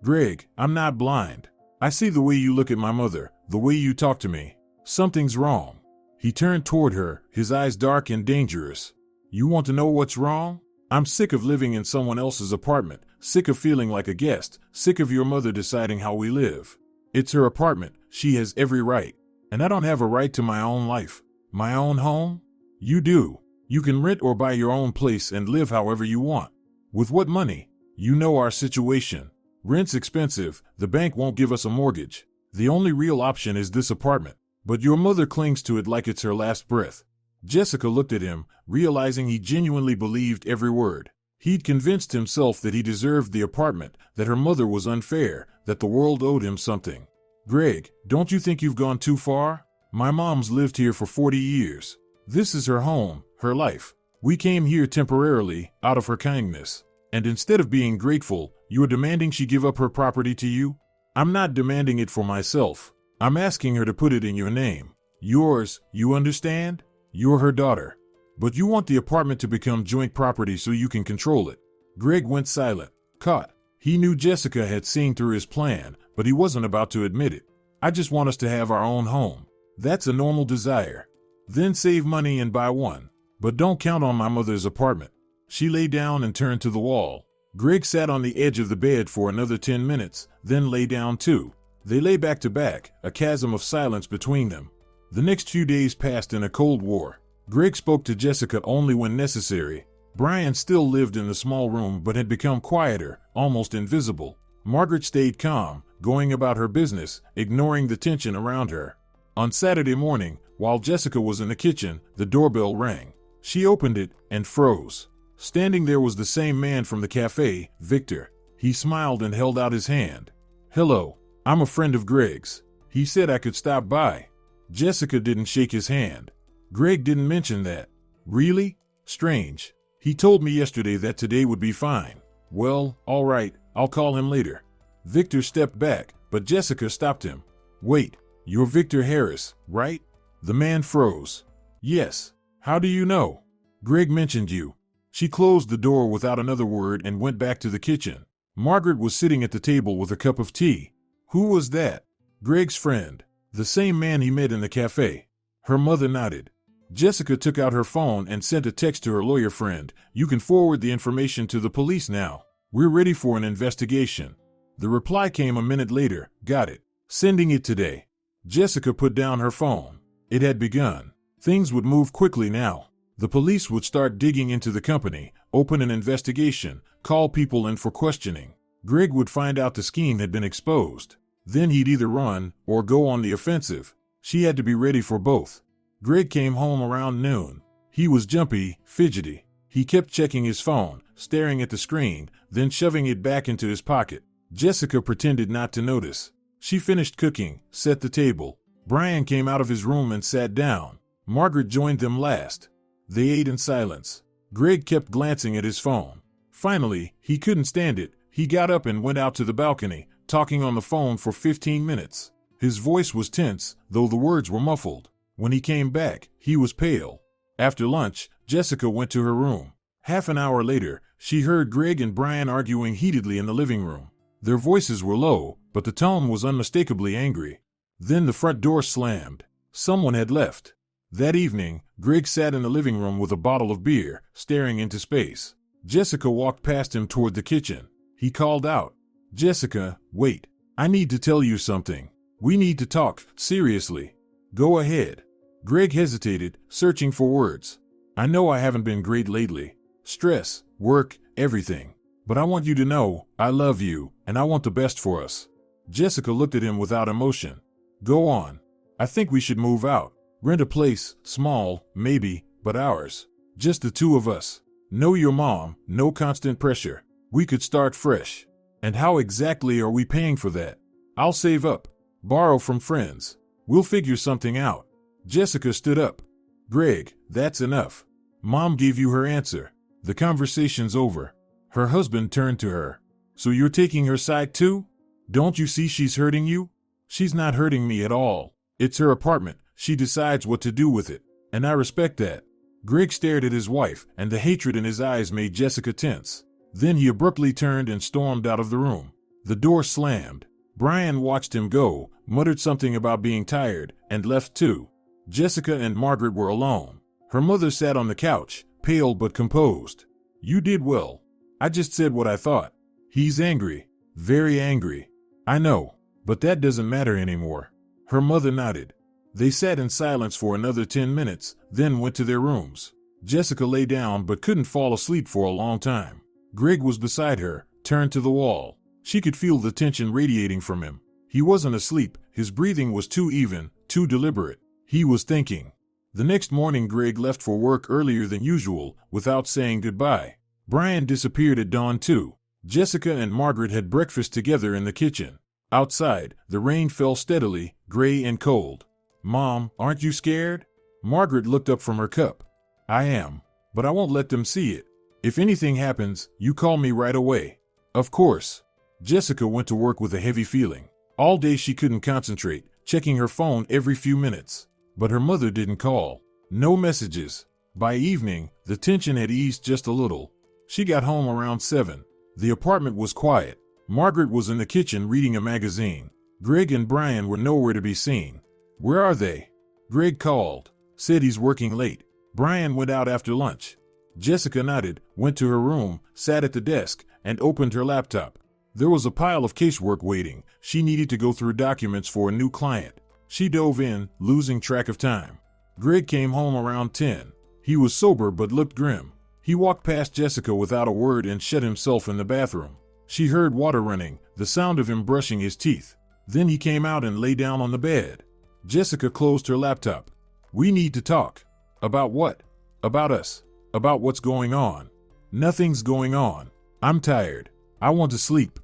"Greg, I'm not blind. I see the way you look at my mother, the way you talk to me. Something's wrong." He turned toward her, his eyes dark and dangerous. "You want to know what's wrong? I'm sick of living in someone else's apartment, sick of feeling like a guest, sick of your mother deciding how we live. It's her apartment, she has every right. And I don't have a right to my own life, my own home? You do. You can rent or buy your own place and live however you want. With what money? You know our situation. Rent's expensive, the bank won't give us a mortgage. The only real option is this apartment. But your mother clings to it like it's her last breath." Jessica looked at him, realizing he genuinely believed every word. He'd convinced himself that he deserved the apartment, that her mother was unfair, that the world owed him something. "Greg, don't you think you've gone too far? My mom's lived here for 40 years. This is her home, her life. We came here temporarily, out of her kindness. And instead of being grateful, you are demanding she give up her property to you? I'm not demanding it for myself. I'm asking her to put it in your name. Yours, you understand? You're her daughter. But you want the apartment to become joint property so you can control it." Greg went silent, caught. He knew Jessica had seen through his plan, but he wasn't about to admit it. "I just want us to have our own home. That's a normal desire. Then save money and buy one. But don't count on my mother's apartment." She lay down and turned to the wall. Greg sat on the edge of the bed for another 10 minutes, then lay down too. They lay back to back, a chasm of silence between them. The next few days passed in a cold war. Greg spoke to Jessica only when necessary. Brian still lived in the small room but had become quieter, almost invisible. Margaret stayed calm, going about her business, ignoring the tension around her. On Saturday morning, while Jessica was in the kitchen, the doorbell rang. She opened it and froze. Standing there was the same man from the cafe, Victor. He smiled and held out his hand. "Hello, I'm a friend of Greg's. He said I could stop by." Jessica didn't shake his hand. "Greg didn't mention that." "Really? Strange. He told me yesterday that today would be fine." "Well, all right, I'll call him later." Victor stepped back, but Jessica stopped him. "Wait, you're Victor Harris, right?" The man froze. "Yes. How do you know?" "Greg mentioned you." She closed the door without another word and went back to the kitchen. Margaret was sitting at the table with a cup of tea. "Who was that?" "Greg's friend. The same man he met in the cafe." Her mother nodded. Jessica took out her phone and sent a text to her lawyer friend. "You can forward the information to the police now. We're ready for an investigation." The reply came a minute later. "Got it. Sending it today." Jessica put down her phone. It had begun. Things would move quickly now. The police would start digging into the company, open an investigation, call people in for questioning. Greg would find out the scheme had been exposed. Then he'd either run or go on the offensive. She had to be ready for both. Greg came home around noon. He was jumpy, fidgety. He kept checking his phone, staring at the screen, then shoving it back into his pocket. Jessica pretended not to notice. She finished cooking, set the table. Brian came out of his room and sat down. Margaret joined them last. They ate in silence. Greg kept glancing at his phone. Finally, he couldn't stand it. He got up and went out to the balcony, talking on the phone for 15 minutes. His voice was tense, though the words were muffled. When he came back, he was pale. After lunch, Jessica went to her room. Half an hour later, she heard Greg and Brian arguing heatedly in the living room. Their voices were low, but the tone was unmistakably angry. Then the front door slammed. Someone had left. That evening, Greg sat in the living room with a bottle of beer, staring into space. Jessica walked past him toward the kitchen. He called out, "Jessica, wait. I need to tell you something. We need to talk, seriously." "Go ahead." Greg hesitated, searching for words. "I know I haven't been great lately. Stress, work, everything. But I want you to know, I love you, and I want the best for us." Jessica looked at him without emotion. "Go on." "I think we should move out. Rent a place, small, maybe, but ours. Just the two of us. Know your mom, no constant pressure. We could start fresh. And how exactly are we paying for that?" "I'll save up. Borrow from friends. We'll figure something out." Jessica stood up. "Greg, that's enough. Mom gave you her answer. The conversation's over." Her husband turned to her. "So you're taking her side too? Don't you see she's hurting you?" "She's not hurting me at all. It's her apartment. She decides what to do with it. And I respect that." Greg stared at his wife, and the hatred in his eyes made Jessica tense. Then he abruptly turned and stormed out of the room. The door slammed. Brian watched him go, muttered something about being tired, and left too. Jessica and Margaret were alone. Her mother sat on the couch, pale but composed. "You did well. I just said what I thought. He's angry. Very angry. I know. But that doesn't matter anymore." Her mother nodded. They sat in silence for another 10 minutes, then went to their rooms. Jessica lay down but couldn't fall asleep for a long time. Greg was beside her, turned to the wall. She could feel the tension radiating from him. He wasn't asleep. His breathing was too even, too deliberate. He was thinking. The next morning Greg left for work earlier than usual, without saying goodbye. Brian disappeared at dawn too. Jessica and Margaret had breakfast together in the kitchen. Outside, the rain fell steadily, gray and cold. "Mom, aren't you scared?" Margaret looked up from her cup. "I am. But I won't let them see it. If anything happens, you call me right away." "Of course." Jessica went to work with a heavy feeling. All day she couldn't concentrate, checking her phone every few minutes. But her mother didn't call. No messages. By evening, the tension had eased just a little. She got home around 7. The apartment was quiet. Margaret was in the kitchen reading a magazine. Greg and Brian were nowhere to be seen. "Where are they?" Greg called. "Said he's working late." Brian went out after lunch. Jessica nodded, went to her room, sat at the desk, and opened her laptop. There was a pile of casework waiting. She needed to go through documents for a new client. She dove in, losing track of time. Greg came home around 10. He was sober but looked grim. He walked past Jessica without a word and shut himself in the bathroom. She heard water running, the sound of him brushing his teeth. Then he came out and lay down on the bed. Jessica closed her laptop. "We need to talk." "About what?" "About us. About what's going on." "Nothing's going on. I'm tired. I want to sleep."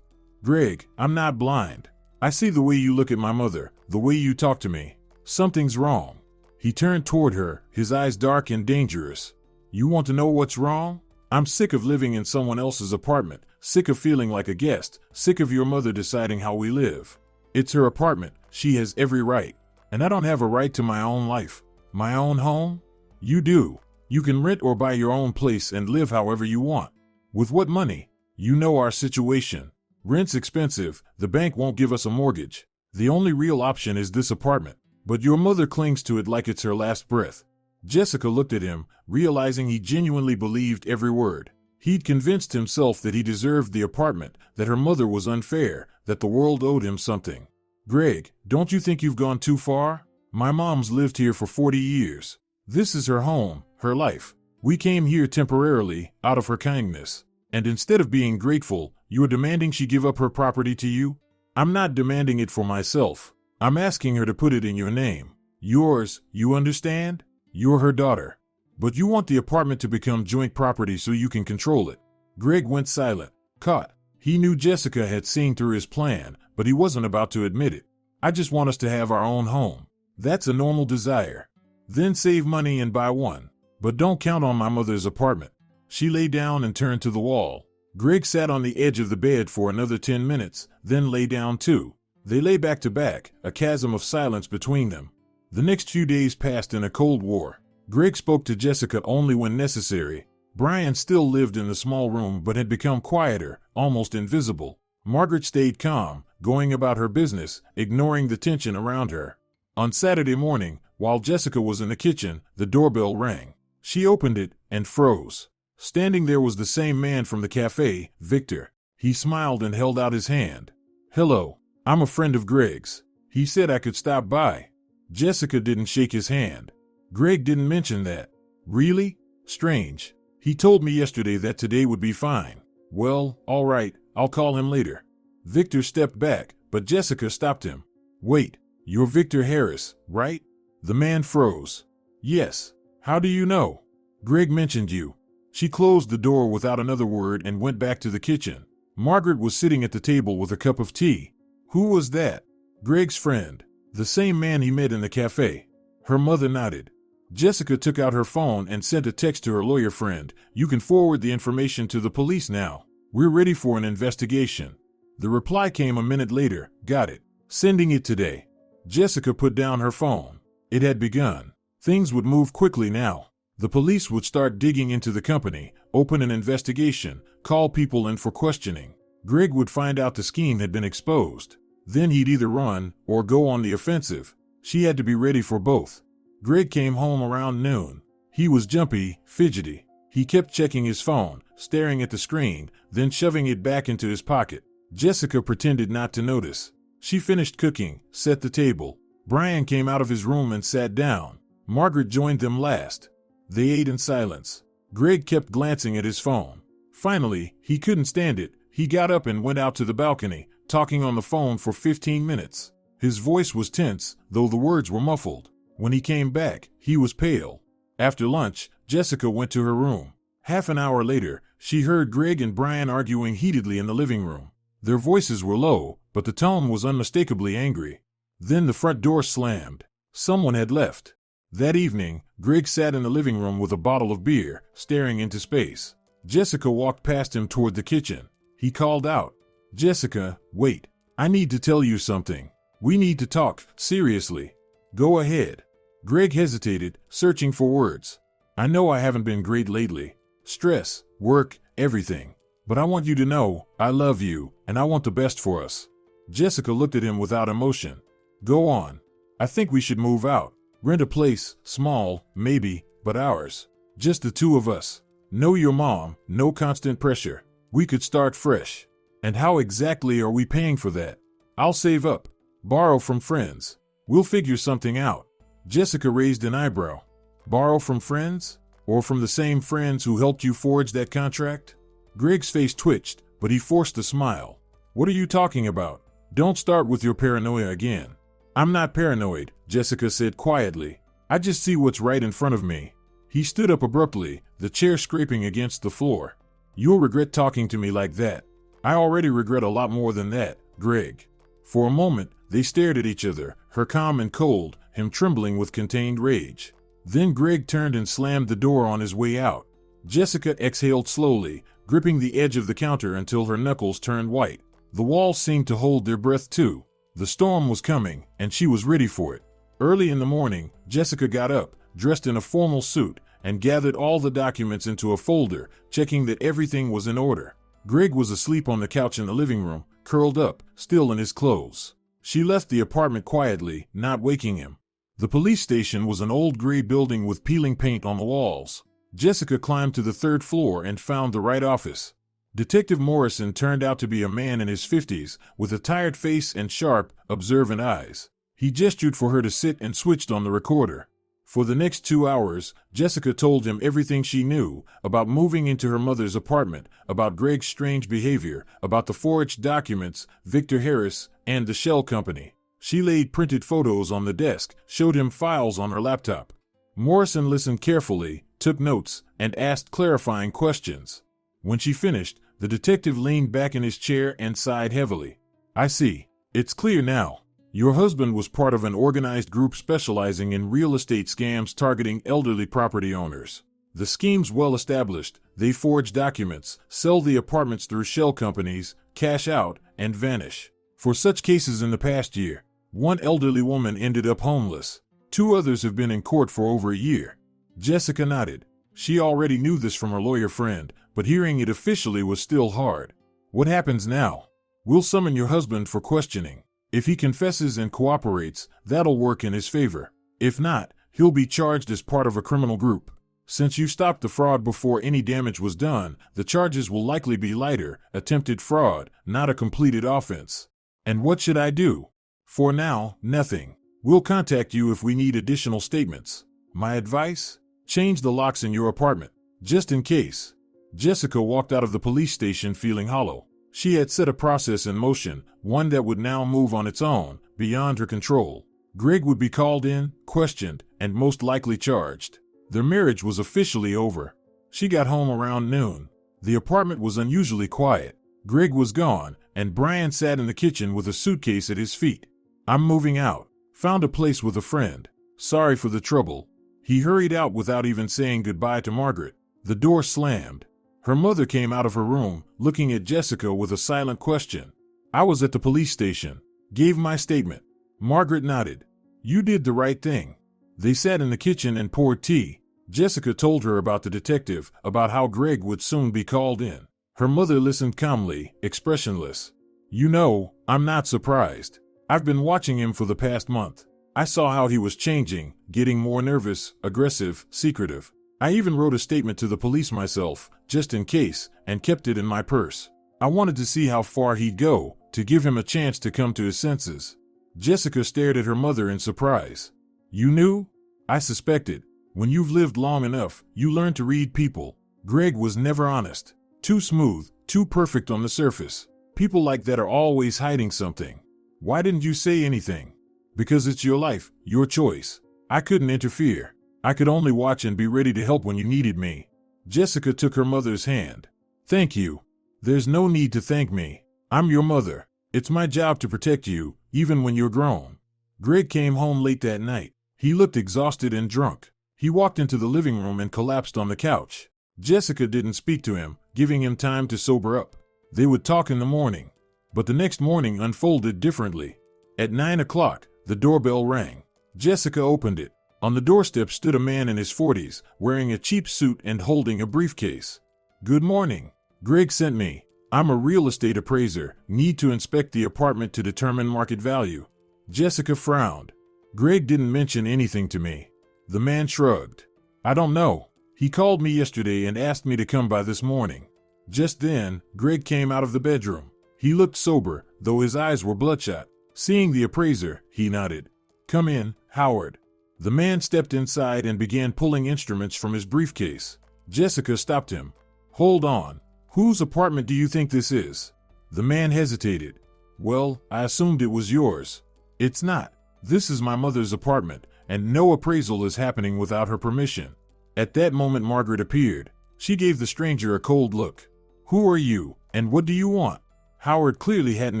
"Greg, I'm not blind. I see the way you look at my mother, the way you talk to me. Something's wrong." He turned toward her, his eyes dark and dangerous. "You want to know what's wrong? I'm sick of living in someone else's apartment, sick of feeling like a guest, sick of your mother deciding how we live. It's her apartment, she has every right. And I don't have a right to my own life, my own home? You do. You can rent or buy your own place and live however you want. With what money? You know our situation. Rent's expensive, the bank won't give us a mortgage. The only real option is this apartment. But your mother clings to it like it's her last breath." Jessica looked at him, realizing he genuinely believed every word. He'd convinced himself that he deserved the apartment, that her mother was unfair, that the world owed him something. "Greg, don't you think you've gone too far? My mom's lived here for 40 years. This is her home, her life. We came here temporarily, out of her kindness. And instead of being grateful, you are demanding she give up her property to you? I'm not demanding it for myself. I'm asking her to put it in your name. Yours, you understand? You're her daughter. But you want the apartment to become joint property so you can control it." Greg went silent, caught. He knew Jessica had seen through his plan, but he wasn't about to admit it. "I just want us to have our own home. That's a normal desire. Then save money and buy one. But don't count on my mother's apartment." She lay down and turned to the wall. Greg sat on the edge of the bed for another 10 minutes, then lay down too. They lay back to back, a chasm of silence between them. The next few days passed in a cold war. Greg spoke to Jessica only when necessary. Brian still lived in the small room but had become quieter, almost invisible. Margaret stayed calm, going about her business, ignoring the tension around her. On Saturday morning, while Jessica was in the kitchen, the doorbell rang. She opened it and froze. Standing there was the same man from the cafe, Victor. He smiled and held out his hand. "Hello, I'm a friend of Greg's. He said I could stop by." Jessica didn't shake his hand. "Greg didn't mention that." "Really? Strange. He told me yesterday that today would be fine." "Well, all right, I'll call him later." Victor stepped back, but Jessica stopped him. "Wait, you're Victor Harris, right?" The man froze. "Yes. How do you know?" "Greg mentioned you." She closed the door without another word and went back to the kitchen. Margaret was sitting at the table with a cup of tea. "Who was that?" "Greg's friend. The same man he met in the cafe." Her mother nodded. Jessica took out her phone and sent a text to her lawyer friend. "You can forward the information to the police now. We're ready for an investigation." The reply came a minute later. "Got it. Sending it today." Jessica put down her phone. It had begun. Things would move quickly now. The police would start digging into the company, open an investigation, call people in for questioning. Greg would find out the scheme had been exposed. Then he'd either run or go on the offensive. She had to be ready for both. Greg came home around noon. He was jumpy, fidgety. He kept checking his phone, staring at the screen, then shoving it back into his pocket. Jessica pretended not to notice. She finished cooking, set the table. Brian came out of his room and sat down. Margaret joined them last. They ate in silence. Greg kept glancing at his phone. Finally, he couldn't stand it. He got up and went out to the balcony, talking on the phone for 15 minutes. His voice was tense, though the words were muffled. When he came back, he was pale. After lunch, Jessica went to her room. Half an hour later, she heard Greg and Brian arguing heatedly in the living room. Their voices were low, but the tone was unmistakably angry. Then the front door slammed. Someone had left. That evening, Greg sat in the living room with a bottle of beer, staring into space. Jessica walked past him toward the kitchen. He called out, "Jessica, wait. I need to tell you something. We need to talk, seriously." "Go ahead." Greg hesitated, searching for words. "I know I haven't been great lately. Stress, work, everything. But I want you to know, I love you, and I want the best for us." Jessica looked at him without emotion. "Go on. I think we should move out. Rent a place, small, maybe, but ours. Just the two of us. Know your mom, no constant pressure." We could start fresh. And how exactly are we paying for that? I'll save up. Borrow from friends. We'll figure something out. Jessica raised an eyebrow. Borrow from friends? Or from the same friends who helped you forge that contract? Greg's face twitched, but he forced a smile. What are you talking about? Don't start with your paranoia again. I'm not paranoid, Jessica said quietly. I just see what's right in front of me. He stood up abruptly, the chair scraping against the floor. You'll regret talking to me like that. I already regret a lot more than that, Greg. For a moment, they stared at each other, her calm and cold, him trembling with contained rage. Then Greg turned and slammed the door on his way out. Jessica exhaled slowly, gripping the edge of the counter until her knuckles turned white. The walls seemed to hold their breath too. The storm was coming, and she was ready for it. Early in the morning, Jessica got up, dressed in a formal suit, and gathered all the documents into a folder, checking that everything was in order. Greg was asleep on the couch in the living room, curled up, still in his clothes. She left the apartment quietly, not waking him. The police station was an old gray building with peeling paint on the walls. Jessica climbed to the third floor and found the right office. Detective Morrison turned out to be a man in his 50s, with a tired face and sharp, observant eyes. He gestured for her to sit and switched on the recorder. For the next 2 hours, Jessica told him everything she knew about moving into her mother's apartment, about Greg's strange behavior, about the forged documents, Victor Harris, and the shell company. She laid printed photos on the desk, showed him files on her laptop. Morrison listened carefully, took notes, and asked clarifying questions. When she finished, the detective leaned back in his chair and sighed heavily. I see. It's clear now. Your husband was part of an organized group specializing in real estate scams targeting elderly property owners. The scheme's well established. They forge documents, sell the apartments through shell companies, cash out, and vanish. For such cases in the past year, one elderly woman ended up homeless. 2 others have been in court for over a year. Jessica nodded. She already knew this from her lawyer friend, but hearing it officially was still hard. What happens now? We'll summon your husband for questioning. If he confesses and cooperates, that'll work in his favor. If not, he'll be charged as part of a criminal group. Since you stopped the fraud before any damage was done, the charges will likely be lighter, attempted fraud, not a completed offense. And what should I do? For now, nothing. We'll contact you if we need additional statements. My advice? Change the locks in your apartment, just in case. Jessica walked out of the police station feeling hollow. She had set a process in motion, one that would now move on its own, beyond her control. Greg would be called in, questioned, and most likely charged. Their marriage was officially over. She got home around noon. The apartment was unusually quiet. Greg was gone, and Brian sat in the kitchen with a suitcase at his feet. I'm moving out. Found a place with a friend. Sorry for the trouble. He hurried out without even saying goodbye to Margaret. The door slammed. Her mother came out of her room, looking at Jessica with a silent question. I was at the police station. Gave my statement. Margaret nodded. You did the right thing. They sat in the kitchen and poured tea. Jessica told her about the detective, about how Greg would soon be called in. Her mother listened calmly, expressionless. You know, I'm not surprised. I've been watching him for the past month. I saw how he was changing, getting more nervous, aggressive, secretive. I even wrote a statement to the police myself, just in case, and kept it in my purse. I wanted to see how far he'd go, to give him a chance to come to his senses. Jessica stared at her mother in surprise. You knew? I suspected. When you've lived long enough, you learn to read people. Greg was never honest. Too smooth, too perfect on the surface. People like that are always hiding something. Why didn't you say anything? Because it's your life, your choice. I couldn't interfere. I could only watch and be ready to help when you needed me. Jessica took her mother's hand. Thank you. There's no need to thank me. I'm your mother. It's my job to protect you, even when you're grown. Greg came home late that night. He looked exhausted and drunk. He walked into the living room and collapsed on the couch. Jessica didn't speak to him, giving him time to sober up. They would talk in the morning. But the next morning unfolded differently. At 9 o'clock, the doorbell rang. Jessica opened it. On the doorstep stood a man in his 40s, wearing a cheap suit and holding a briefcase. Good morning. Greg sent me. I'm a real estate appraiser, need to inspect the apartment to determine market value. Jessica frowned. Greg didn't mention anything to me. The man shrugged. I don't know. He called me yesterday and asked me to come by this morning. Just then, Greg came out of the bedroom. He looked sober, though his eyes were bloodshot. Seeing the appraiser, he nodded. "Come in, Howard." The man stepped inside and began pulling instruments from his briefcase. Jessica stopped him. "Hold on. Whose apartment do you think this is?" The man hesitated. "Well, I assumed it was yours." "It's not. This is my mother's apartment, and no appraisal is happening without her permission." At that moment, Margaret appeared. She gave the stranger a cold look. "Who are you, and what do you want?" Howard clearly hadn't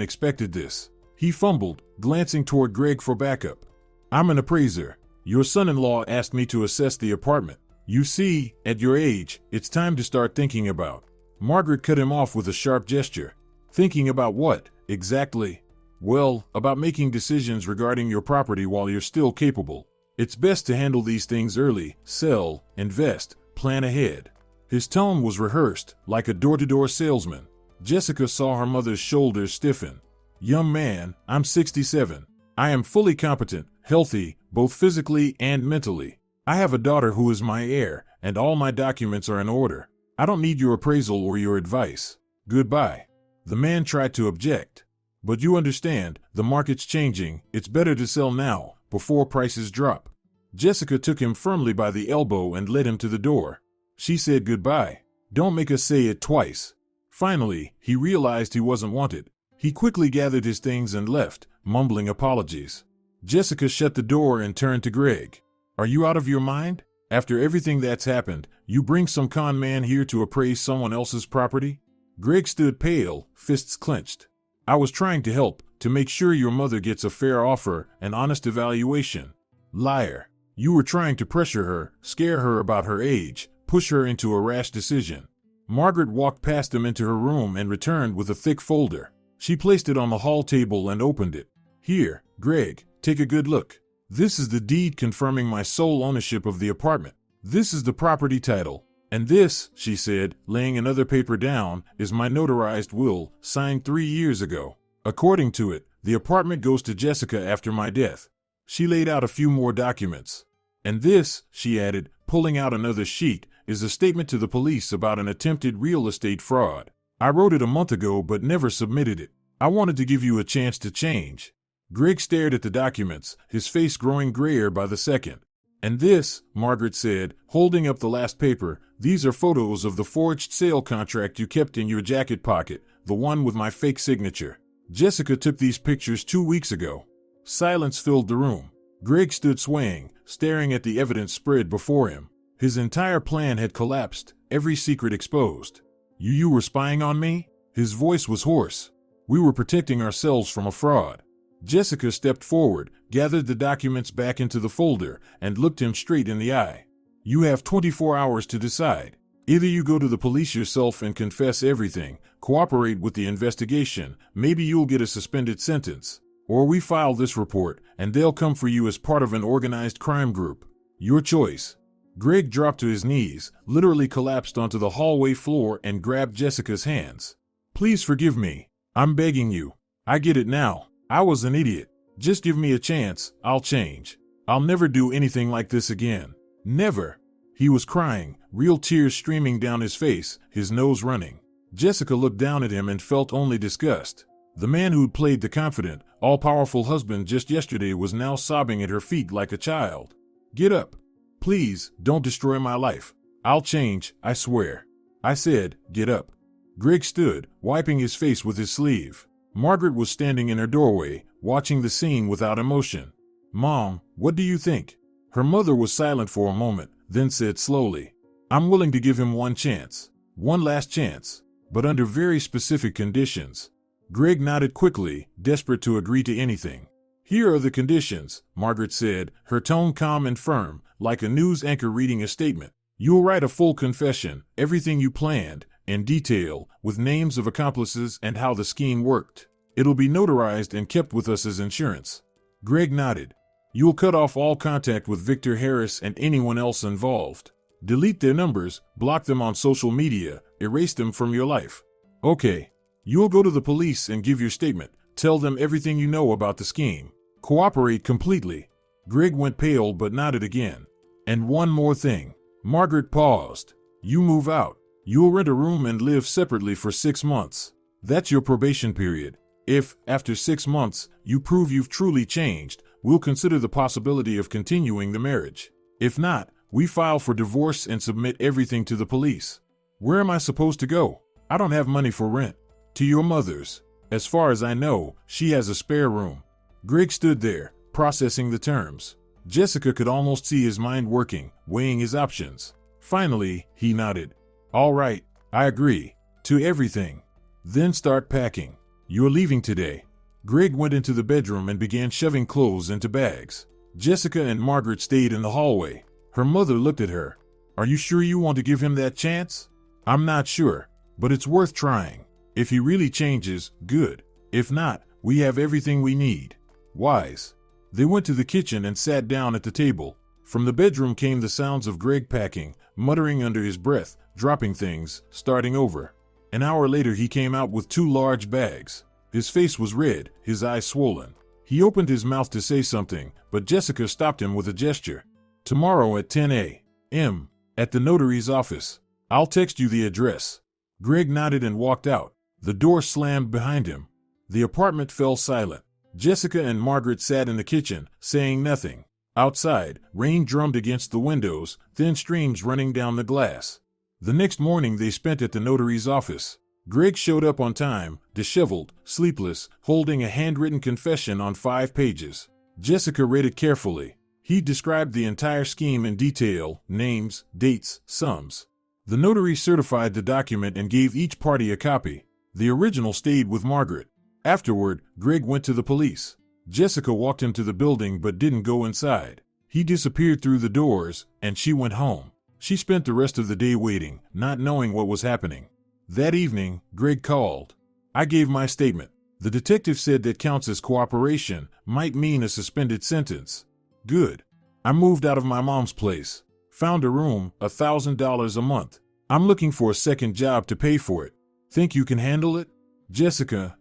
expected this. He fumbled, glancing toward Greg for backup. "I'm an appraiser. Your son-in-law asked me to assess the apartment. You see, at your age, it's time to start thinking about." Margaret cut him off with a sharp gesture. "Thinking about what, exactly?" "Well, about making decisions regarding your property while you're still capable. It's best to handle these things early, sell, invest, plan ahead." His tone was rehearsed, like a door-to-door salesman. Jessica saw her mother's shoulders stiffen. "Young man, I'm 67. I am fully competent, healthy, both physically and mentally. I have a daughter who is my heir, and all my documents are in order. I don't need your appraisal or your advice. Goodbye." The man tried to object. "But you understand, the market's changing. It's better to sell now, before prices drop." Jessica took him firmly by the elbow and led him to the door. She said, "Goodbye. Don't make us say it twice." Finally, he realized he wasn't wanted. He quickly gathered his things and left, mumbling apologies. Jessica shut the door and turned to Greg. "Are you out of your mind? After everything that's happened, you bring some con man here to appraise someone else's property?" Greg stood pale, fists clenched. "I was trying to help, to make sure your mother gets a fair offer, an honest evaluation." "Liar. You were trying to pressure her, scare her about her age, push her into a rash decision." Margaret walked past him into her room and returned with a thick folder. She placed it on the hall table and opened it. "Here, Greg, take a good look. This is the deed confirming my sole ownership of the apartment. This is the property title. And this," she said, laying another paper down, "is my notarized will, signed 3 years ago. According to it, the apartment goes to Jessica after my death." She laid out a few more documents. "And this," she added, pulling out another sheet, "is a statement to the police about an attempted real estate fraud. I wrote it a month ago but never submitted it. I wanted to give you a chance to change." Greg stared at the documents, his face growing grayer by the second. "And this," Margaret said, holding up the last paper, "these are photos of the forged sale contract you kept in your jacket pocket, the one with my fake signature. Jessica took these pictures 2 weeks ago." Silence filled the room. Greg stood swaying, staring at the evidence spread before him. His entire plan had collapsed, every secret exposed. You were spying on me?" His voice was hoarse. "We were protecting ourselves from a fraud." Jessica stepped forward, gathered the documents back into the folder, and looked him straight in the eye. "You have 24 hours to decide. Either you go to the police yourself and confess everything, cooperate with the investigation, maybe you'll get a suspended sentence, or we file this report, and they'll come for you as part of an organized crime group. Your choice." Greg dropped to his knees, literally collapsed onto the hallway floor and grabbed Jessica's hands. "Please forgive me. I'm begging you. I get it now. I was an idiot. Just give me a chance, I'll change. I'll never do anything like this again. Never." He was crying, real tears streaming down his face, his nose running. Jessica looked down at him and felt only disgust. The man who'd played the confident, all-powerful husband just yesterday was now sobbing at her feet like a child. "Get up. Please, don't destroy my life. I'll change, I swear." I said, "Get up." Greg stood, wiping his face with his sleeve. Margaret was standing in her doorway, watching the scene without emotion. "Mom, what do you think?" Her mother was silent for a moment, then said slowly, "I'm willing to give him one chance. One last chance. But under very specific conditions." Greg nodded quickly, desperate to agree to anything. "Here are the conditions," Margaret said, her tone calm and firm, like a news anchor reading a statement. "You'll write a full confession, everything you planned, in detail, with names of accomplices and how the scheme worked. It'll be notarized and kept with us as insurance." Greg nodded. "You'll cut off all contact with Victor Harris and anyone else involved. Delete their numbers, block them on social media, erase them from your life." "Okay. You'll go to the police and give your statement, tell them everything you know about the scheme. Cooperate completely." Greg went pale but nodded again. "And one more thing." Margaret paused. "You move out. You'll rent a room and live separately for 6 months. That's your probation period. If, after 6 months, you prove you've truly changed, we'll consider the possibility of continuing the marriage. If not, we file for divorce and submit everything to the police. Where am I supposed to go? I don't have money for rent. To your mother's. As far as I know, she has a spare room. Greg stood there, processing the terms. Jessica could almost see his mind working, weighing his options. Finally, he nodded. All right, I agree. To everything. Then start packing. You're leaving today. Greg went into the bedroom and began shoving clothes into bags. Jessica and Margaret stayed in the hallway. Her mother looked at her. Are you sure you want to give him that chance? I'm not sure, but it's worth trying. If he really changes, good. If not, we have everything we need. Wise. They went to the kitchen and sat down at the table. From the bedroom came the sounds of Greg packing, muttering under his breath, dropping things, starting over. An hour later he came out with 2 large bags. His face was red, his eyes swollen. He opened his mouth to say something, but Jessica stopped him with a gesture. Tomorrow at 10 a.m. at the notary's office. I'll text you the address. Greg nodded and walked out. The door slammed behind him. The apartment fell silent. Jessica and Margaret sat in the kitchen, saying nothing. Outside, rain drummed against the windows, thin streams running down the glass. The next morning they spent at the notary's office. Greg showed up on time, disheveled, sleepless, holding a handwritten confession on 5 pages. Jessica read it carefully. He described the entire scheme in detail, names, dates, sums. The notary certified the document and gave each party a copy. The original stayed with Margaret. Afterward, Greg went to the police. Jessica walked him to the building but didn't go inside. He disappeared through the doors, and she went home. She spent the rest of the day waiting, not knowing what was happening. That evening, Greg called. I gave my statement. The detective said that counts as cooperation, might mean a suspended sentence. Good. I moved out of my mom's place. Found a room, $1,000 a month. I'm looking for a second job to pay for it. Think you can handle it? Jessica,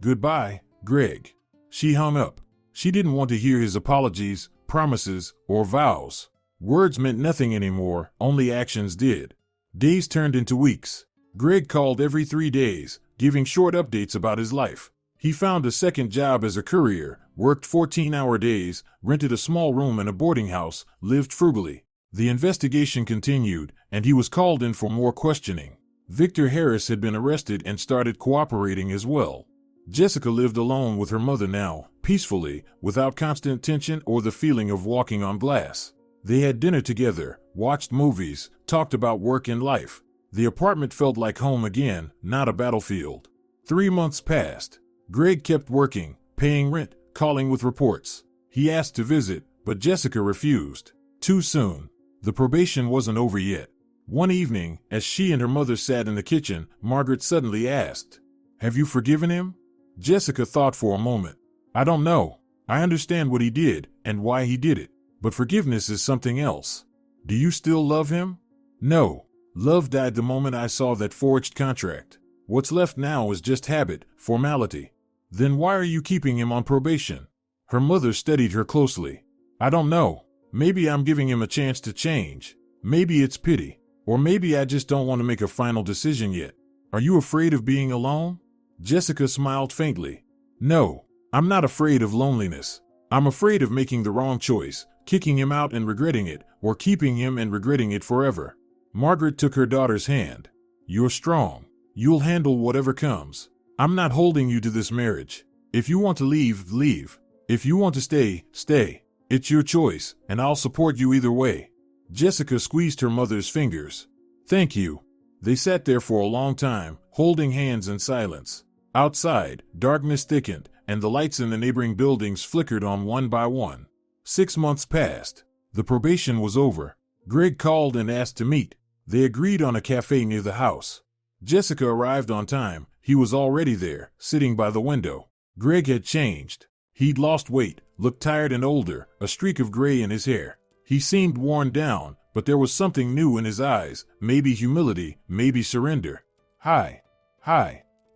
Goodbye, Greg. She hung up. She didn't want to hear his apologies, promises, or vows. Words meant nothing anymore, only actions did. Days turned into weeks. Greg called every 3 days, giving short updates about his life. He found a second job as a courier, worked 14-hour days, rented a small room in a boarding house, lived frugally. The investigation continued, and he was called in for more questioning. Victor Harris had been arrested and started cooperating as well. Jessica lived alone with her mother now, peacefully, without constant tension or the feeling of walking on glass. They had dinner together, watched movies, talked about work and life. The apartment felt like home again, not a battlefield. 3 months passed. Greg kept working, paying rent, calling with reports. He asked to visit, but Jessica refused. Too soon. The probation wasn't over yet. One evening, as she and her mother sat in the kitchen, Margaret suddenly asked, "Have you forgiven him?" Jessica thought for a moment. "I don't know. I understand what he did, and why he did it. But forgiveness is something else. Do you still love him?" "No. Love died the moment I saw that forged contract. What's left now is just habit, formality." "Then why are you keeping him on probation?" Her mother studied her closely. "I don't know. Maybe I'm giving him a chance to change. Maybe it's pity. Or maybe I just don't want to make a final decision yet." "Are you afraid of being alone?" Jessica smiled faintly. "No, I'm not afraid of loneliness. I'm afraid of making the wrong choice, kicking him out and regretting it, or keeping him and regretting it forever." Margaret took her daughter's hand. "You're strong. You'll handle whatever comes. I'm not holding you to this marriage. If you want to leave, leave. If you want to stay, stay. It's your choice, and I'll support you either way." Jessica squeezed her mother's fingers. "Thank you." They sat there for a long time, holding hands in silence. Outside, darkness thickened, and the lights in the neighboring buildings flickered on one by one. 6 months passed. The probation was over. Greg called and asked to meet. They agreed on a cafe near the house. Jessica arrived on time. He was already there, sitting by the window. Greg had changed. He'd lost weight, looked tired and older, a streak of gray in his hair. He seemed worn down, but there was something new in his eyes, maybe humility, maybe surrender. Hi.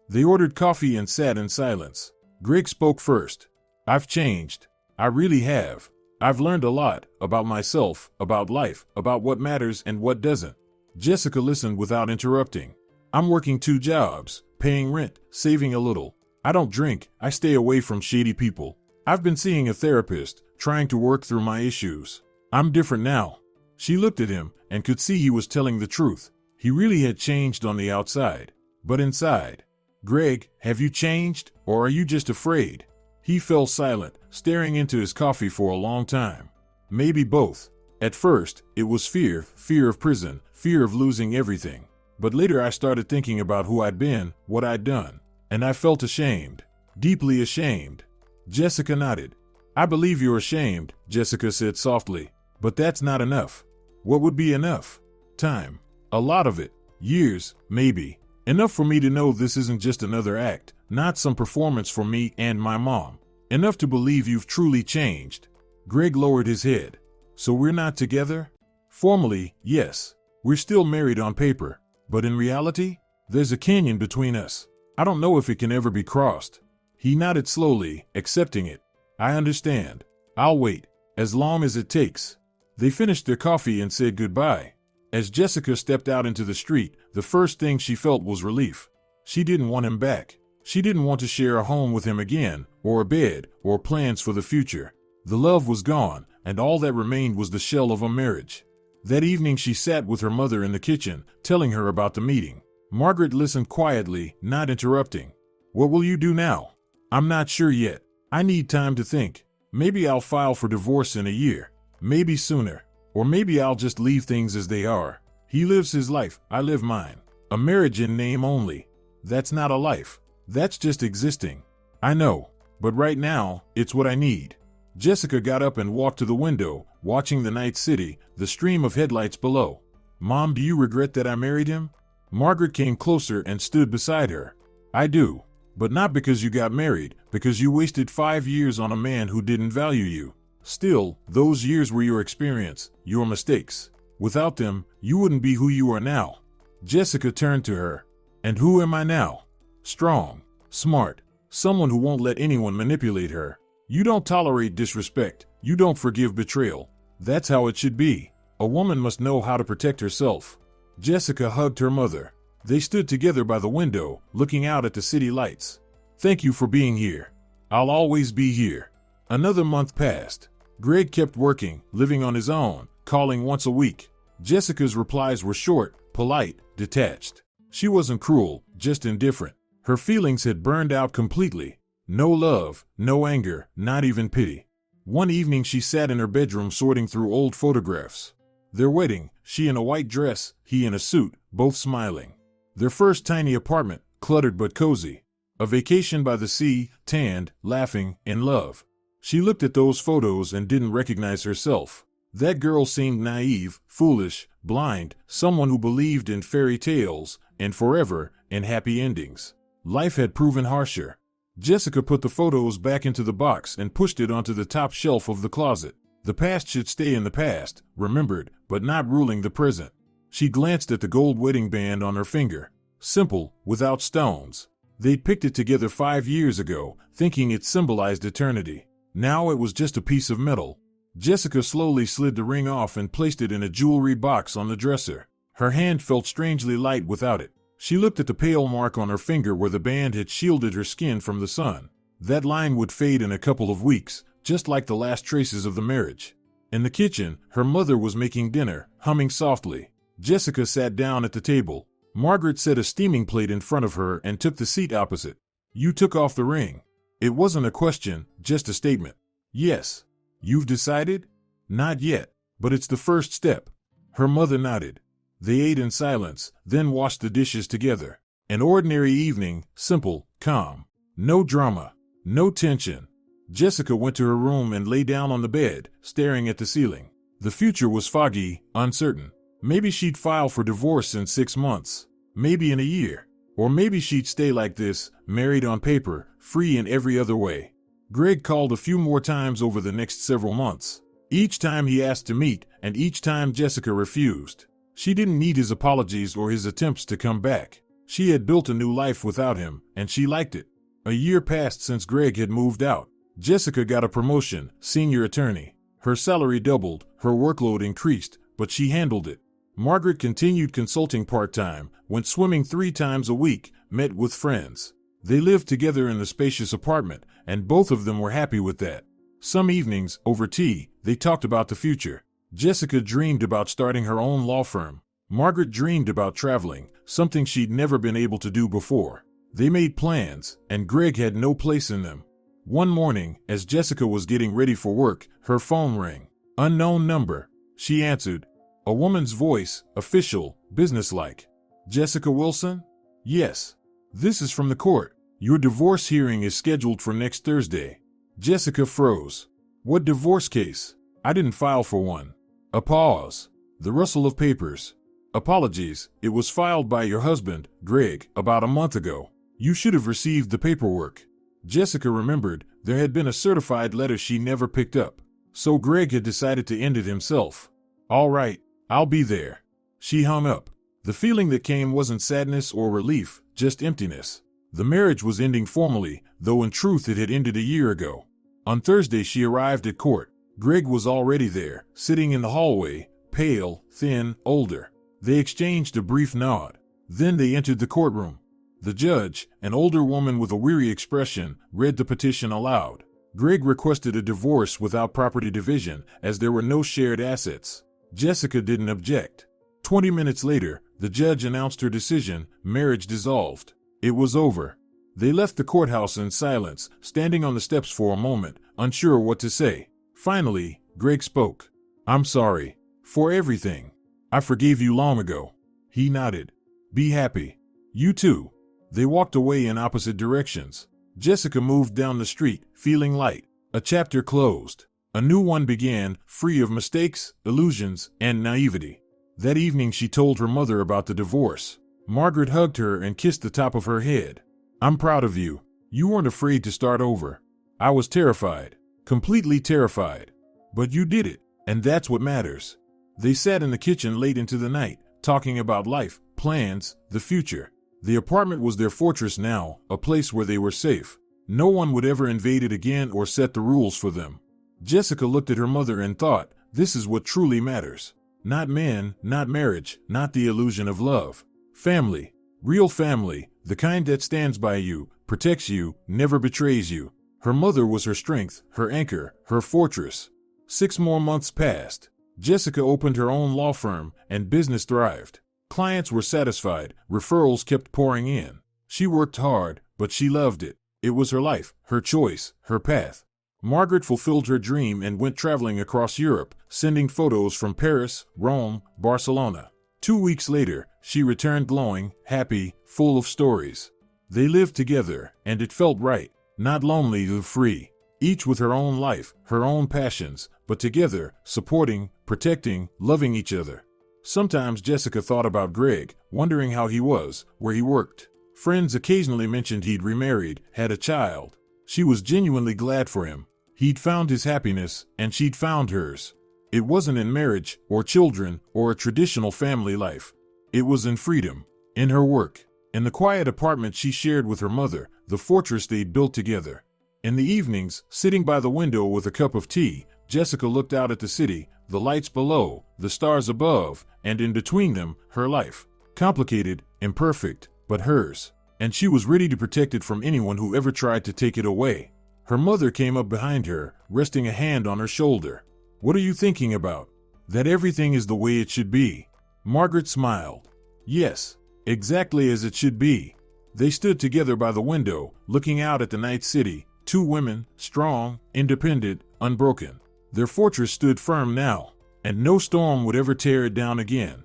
They ordered coffee and sat in silence. Greg spoke first. "I've changed. I really have. I've learned a lot, about myself, about life, about what matters and what doesn't." Jessica listened without interrupting. I'm working 2 jobs, paying rent, saving a little. I don't drink, I stay away from shady people. I've been seeing a therapist, trying to work through my issues. I'm different now. She looked at him and could see he was telling the truth. He really had changed on the outside, but inside. Greg, have you changed, or are you just afraid? He fell silent, staring into his coffee for a long time. Maybe both. At first, it was fear of prison, fear of losing everything. But later I started thinking about who I'd been, what I'd done, and I felt ashamed, deeply ashamed. Jessica nodded. I believe you're ashamed, Jessica said softly, but that's not enough. What would be enough? Time. A lot of it. Years, maybe. Enough for me to know this isn't just another act, not some performance for me and my mom. Enough to believe you've truly changed. Greg lowered his head. So we're not together? Formally, yes. We're still married on paper. But in reality, there's a canyon between us. I don't know if it can ever be crossed. He nodded slowly, accepting it. I understand. I'll wait. As long as it takes. They finished their coffee and said goodbye. As Jessica stepped out into the street, the first thing she felt was relief. She didn't want him back. She didn't want to share a home with him again, or a bed, or plans for the future. The love was gone, and all that remained was the shell of a marriage. That evening she sat with her mother in the kitchen, telling her about the meeting. Margaret listened quietly, not interrupting. What will you do now? I'm not sure yet. I need time to think. Maybe I'll file for divorce in a year. Maybe sooner. Or maybe I'll just leave things as they are. He lives his life, I live mine. A marriage in name only. That's not a life. That's just existing. I know. But right now, it's what I need. Jessica got up and walked to the window, watching the night city, the stream of headlights below. Mom, do you regret that I married him? Margaret came closer and stood beside her. I do. But not because you got married, because you wasted 5 years on a man who didn't value you. Still, those years were your experience, your mistakes. Without them, you wouldn't be who you are now. Jessica turned to her. And who am I now? Strong, smart, someone who won't let anyone manipulate her. You don't tolerate disrespect. You don't forgive betrayal. That's how it should be. A woman must know how to protect herself. Jessica hugged her mother. They stood together by the window, looking out at the city lights. Thank you for being here. I'll always be here. Another month passed. Greg kept working, living on his own, calling once a week. Jessica's replies were short, polite, detached. She wasn't cruel, just indifferent. Her feelings had burned out completely. No love, no anger, not even pity. One evening she sat in her bedroom sorting through old photographs. Their wedding, she in a white dress, he in a suit, both smiling. Their first tiny apartment, cluttered but cozy. A vacation by the sea, tanned, laughing, in love. She looked at those photos and didn't recognize herself. That girl seemed naive, foolish, blind, someone who believed in fairy tales, and forever, and happy endings. Life had proven harsher. Jessica put the photos back into the box and pushed it onto the top shelf of the closet. The past should stay in the past, remembered, but not ruling the present. She glanced at the gold wedding band on her finger. Simple, without stones. They'd picked it together 5 years ago, thinking it symbolized eternity. Now it was just a piece of metal. Jessica slowly slid the ring off and placed it in a jewelry box on the dresser. Her hand felt strangely light without it. She looked at the pale mark on her finger where the band had shielded her skin from the sun. That line would fade in a couple of weeks, just like the last traces of the marriage. In the kitchen, her mother was making dinner, humming softly. Jessica sat down at the table. Margaret set a steaming plate in front of her and took the seat opposite. You took off the ring. It wasn't a question, just a statement. Yes. You've decided? Not yet, but it's the first step. Her mother nodded. They ate in silence, then washed the dishes together. An ordinary evening, simple, calm. No drama, no tension. Jessica went to her room and lay down on the bed, staring at the ceiling. The future was foggy, uncertain. Maybe she'd file for divorce in 6 months. Maybe in a year. Or maybe she'd stay like this, married on paper, free in every other way. Greg called a few more times over the next several months. Each time he asked to meet, and each time Jessica refused. She didn't need his apologies or his attempts to come back. She had built a new life without him, and she liked it. A year passed since Greg had moved out. Jessica got a promotion, senior attorney. Her salary doubled, her workload increased, but she handled it. Margaret continued consulting part-time, went swimming 3 times a week, met with friends. They lived together in the spacious apartment, and both of them were happy with that. Some evenings, over tea, they talked about the future. Jessica dreamed about starting her own law firm. Margaret dreamed about traveling, something she'd never been able to do before. They made plans, and Greg had no place in them. One morning, as Jessica was getting ready for work, her phone rang. Unknown number. She answered. A woman's voice, official, businesslike. Jessica Wilson? Yes. This is from the court. Your divorce hearing is scheduled for next Thursday. Jessica froze. What divorce case? I didn't file for one. A pause. The rustle of papers. Apologies, it was filed by your husband, Greg, about a month ago. You should have received the paperwork. Jessica remembered there had been a certified letter she never picked up. So Greg had decided to end it himself. All right, I'll be there. She hung up. The feeling that came wasn't sadness or relief, just emptiness. The marriage was ending formally, though in truth it had ended a year ago. On Thursday she arrived at court. Greg was already there, sitting in the hallway, pale, thin, older. They exchanged a brief nod. Then they entered the courtroom. The judge, an older woman with a weary expression, read the petition aloud. Greg requested a divorce without property division, as there were no shared assets. Jessica didn't object. 20 minutes later, the judge announced her decision, marriage dissolved. It was over. They left the courthouse in silence, standing on the steps for a moment, unsure what to say. Finally, Greg spoke. I'm sorry. For everything. I forgave you long ago. He nodded. Be happy. You too. They walked away in opposite directions. Jessica moved down the street, feeling light. A chapter closed. A new one began, free of mistakes, illusions, and naivety. That evening she told her mother about the divorce. Margaret hugged her and kissed the top of her head. I'm proud of you. You weren't afraid to start over. I was terrified. Completely terrified. But you did it, and that's what matters. They sat in the kitchen late into the night, talking about life, plans, the future. The apartment was their fortress now, a place where they were safe. No one would ever invade it again or set the rules for them. Jessica looked at her mother and thought, this is what truly matters. Not men, not marriage, not the illusion of love. Family. Real family, the kind that stands by you, protects you, never betrays you. Her mother was her strength, her anchor, her fortress. 6 more months passed. Jessica opened her own law firm, and business thrived. Clients were satisfied, referrals kept pouring in. She worked hard, but she loved it. It was her life, her choice, her path. Margaret fulfilled her dream and went traveling across Europe, sending photos from Paris, Rome, Barcelona. 2 weeks later, she returned glowing, happy, full of stories. They lived together, and it felt right. Not lonely or free. Each with her own life, her own passions, but together, supporting, protecting, loving each other. Sometimes Jessica thought about Greg, wondering how he was, where he worked. Friends occasionally mentioned he'd remarried, had a child. She was genuinely glad for him. He'd found his happiness, and she'd found hers. It wasn't in marriage, or children, or a traditional family life. It was in freedom, in her work, in the quiet apartment she shared with her mother, the fortress they'd built together. In the evenings, sitting by the window with a cup of tea, Jessica looked out at the city, the lights below, the stars above, and in between them, her life. Complicated, imperfect, but hers. And she was ready to protect it from anyone who ever tried to take it away. Her mother came up behind her, resting a hand on her shoulder. What are you thinking about? That everything is the way it should be. Margaret smiled. Yes, exactly as it should be. They stood together by the window, looking out at the night city, 2 women, strong, independent, unbroken. Their fortress stood firm now, and no storm would ever tear it down again.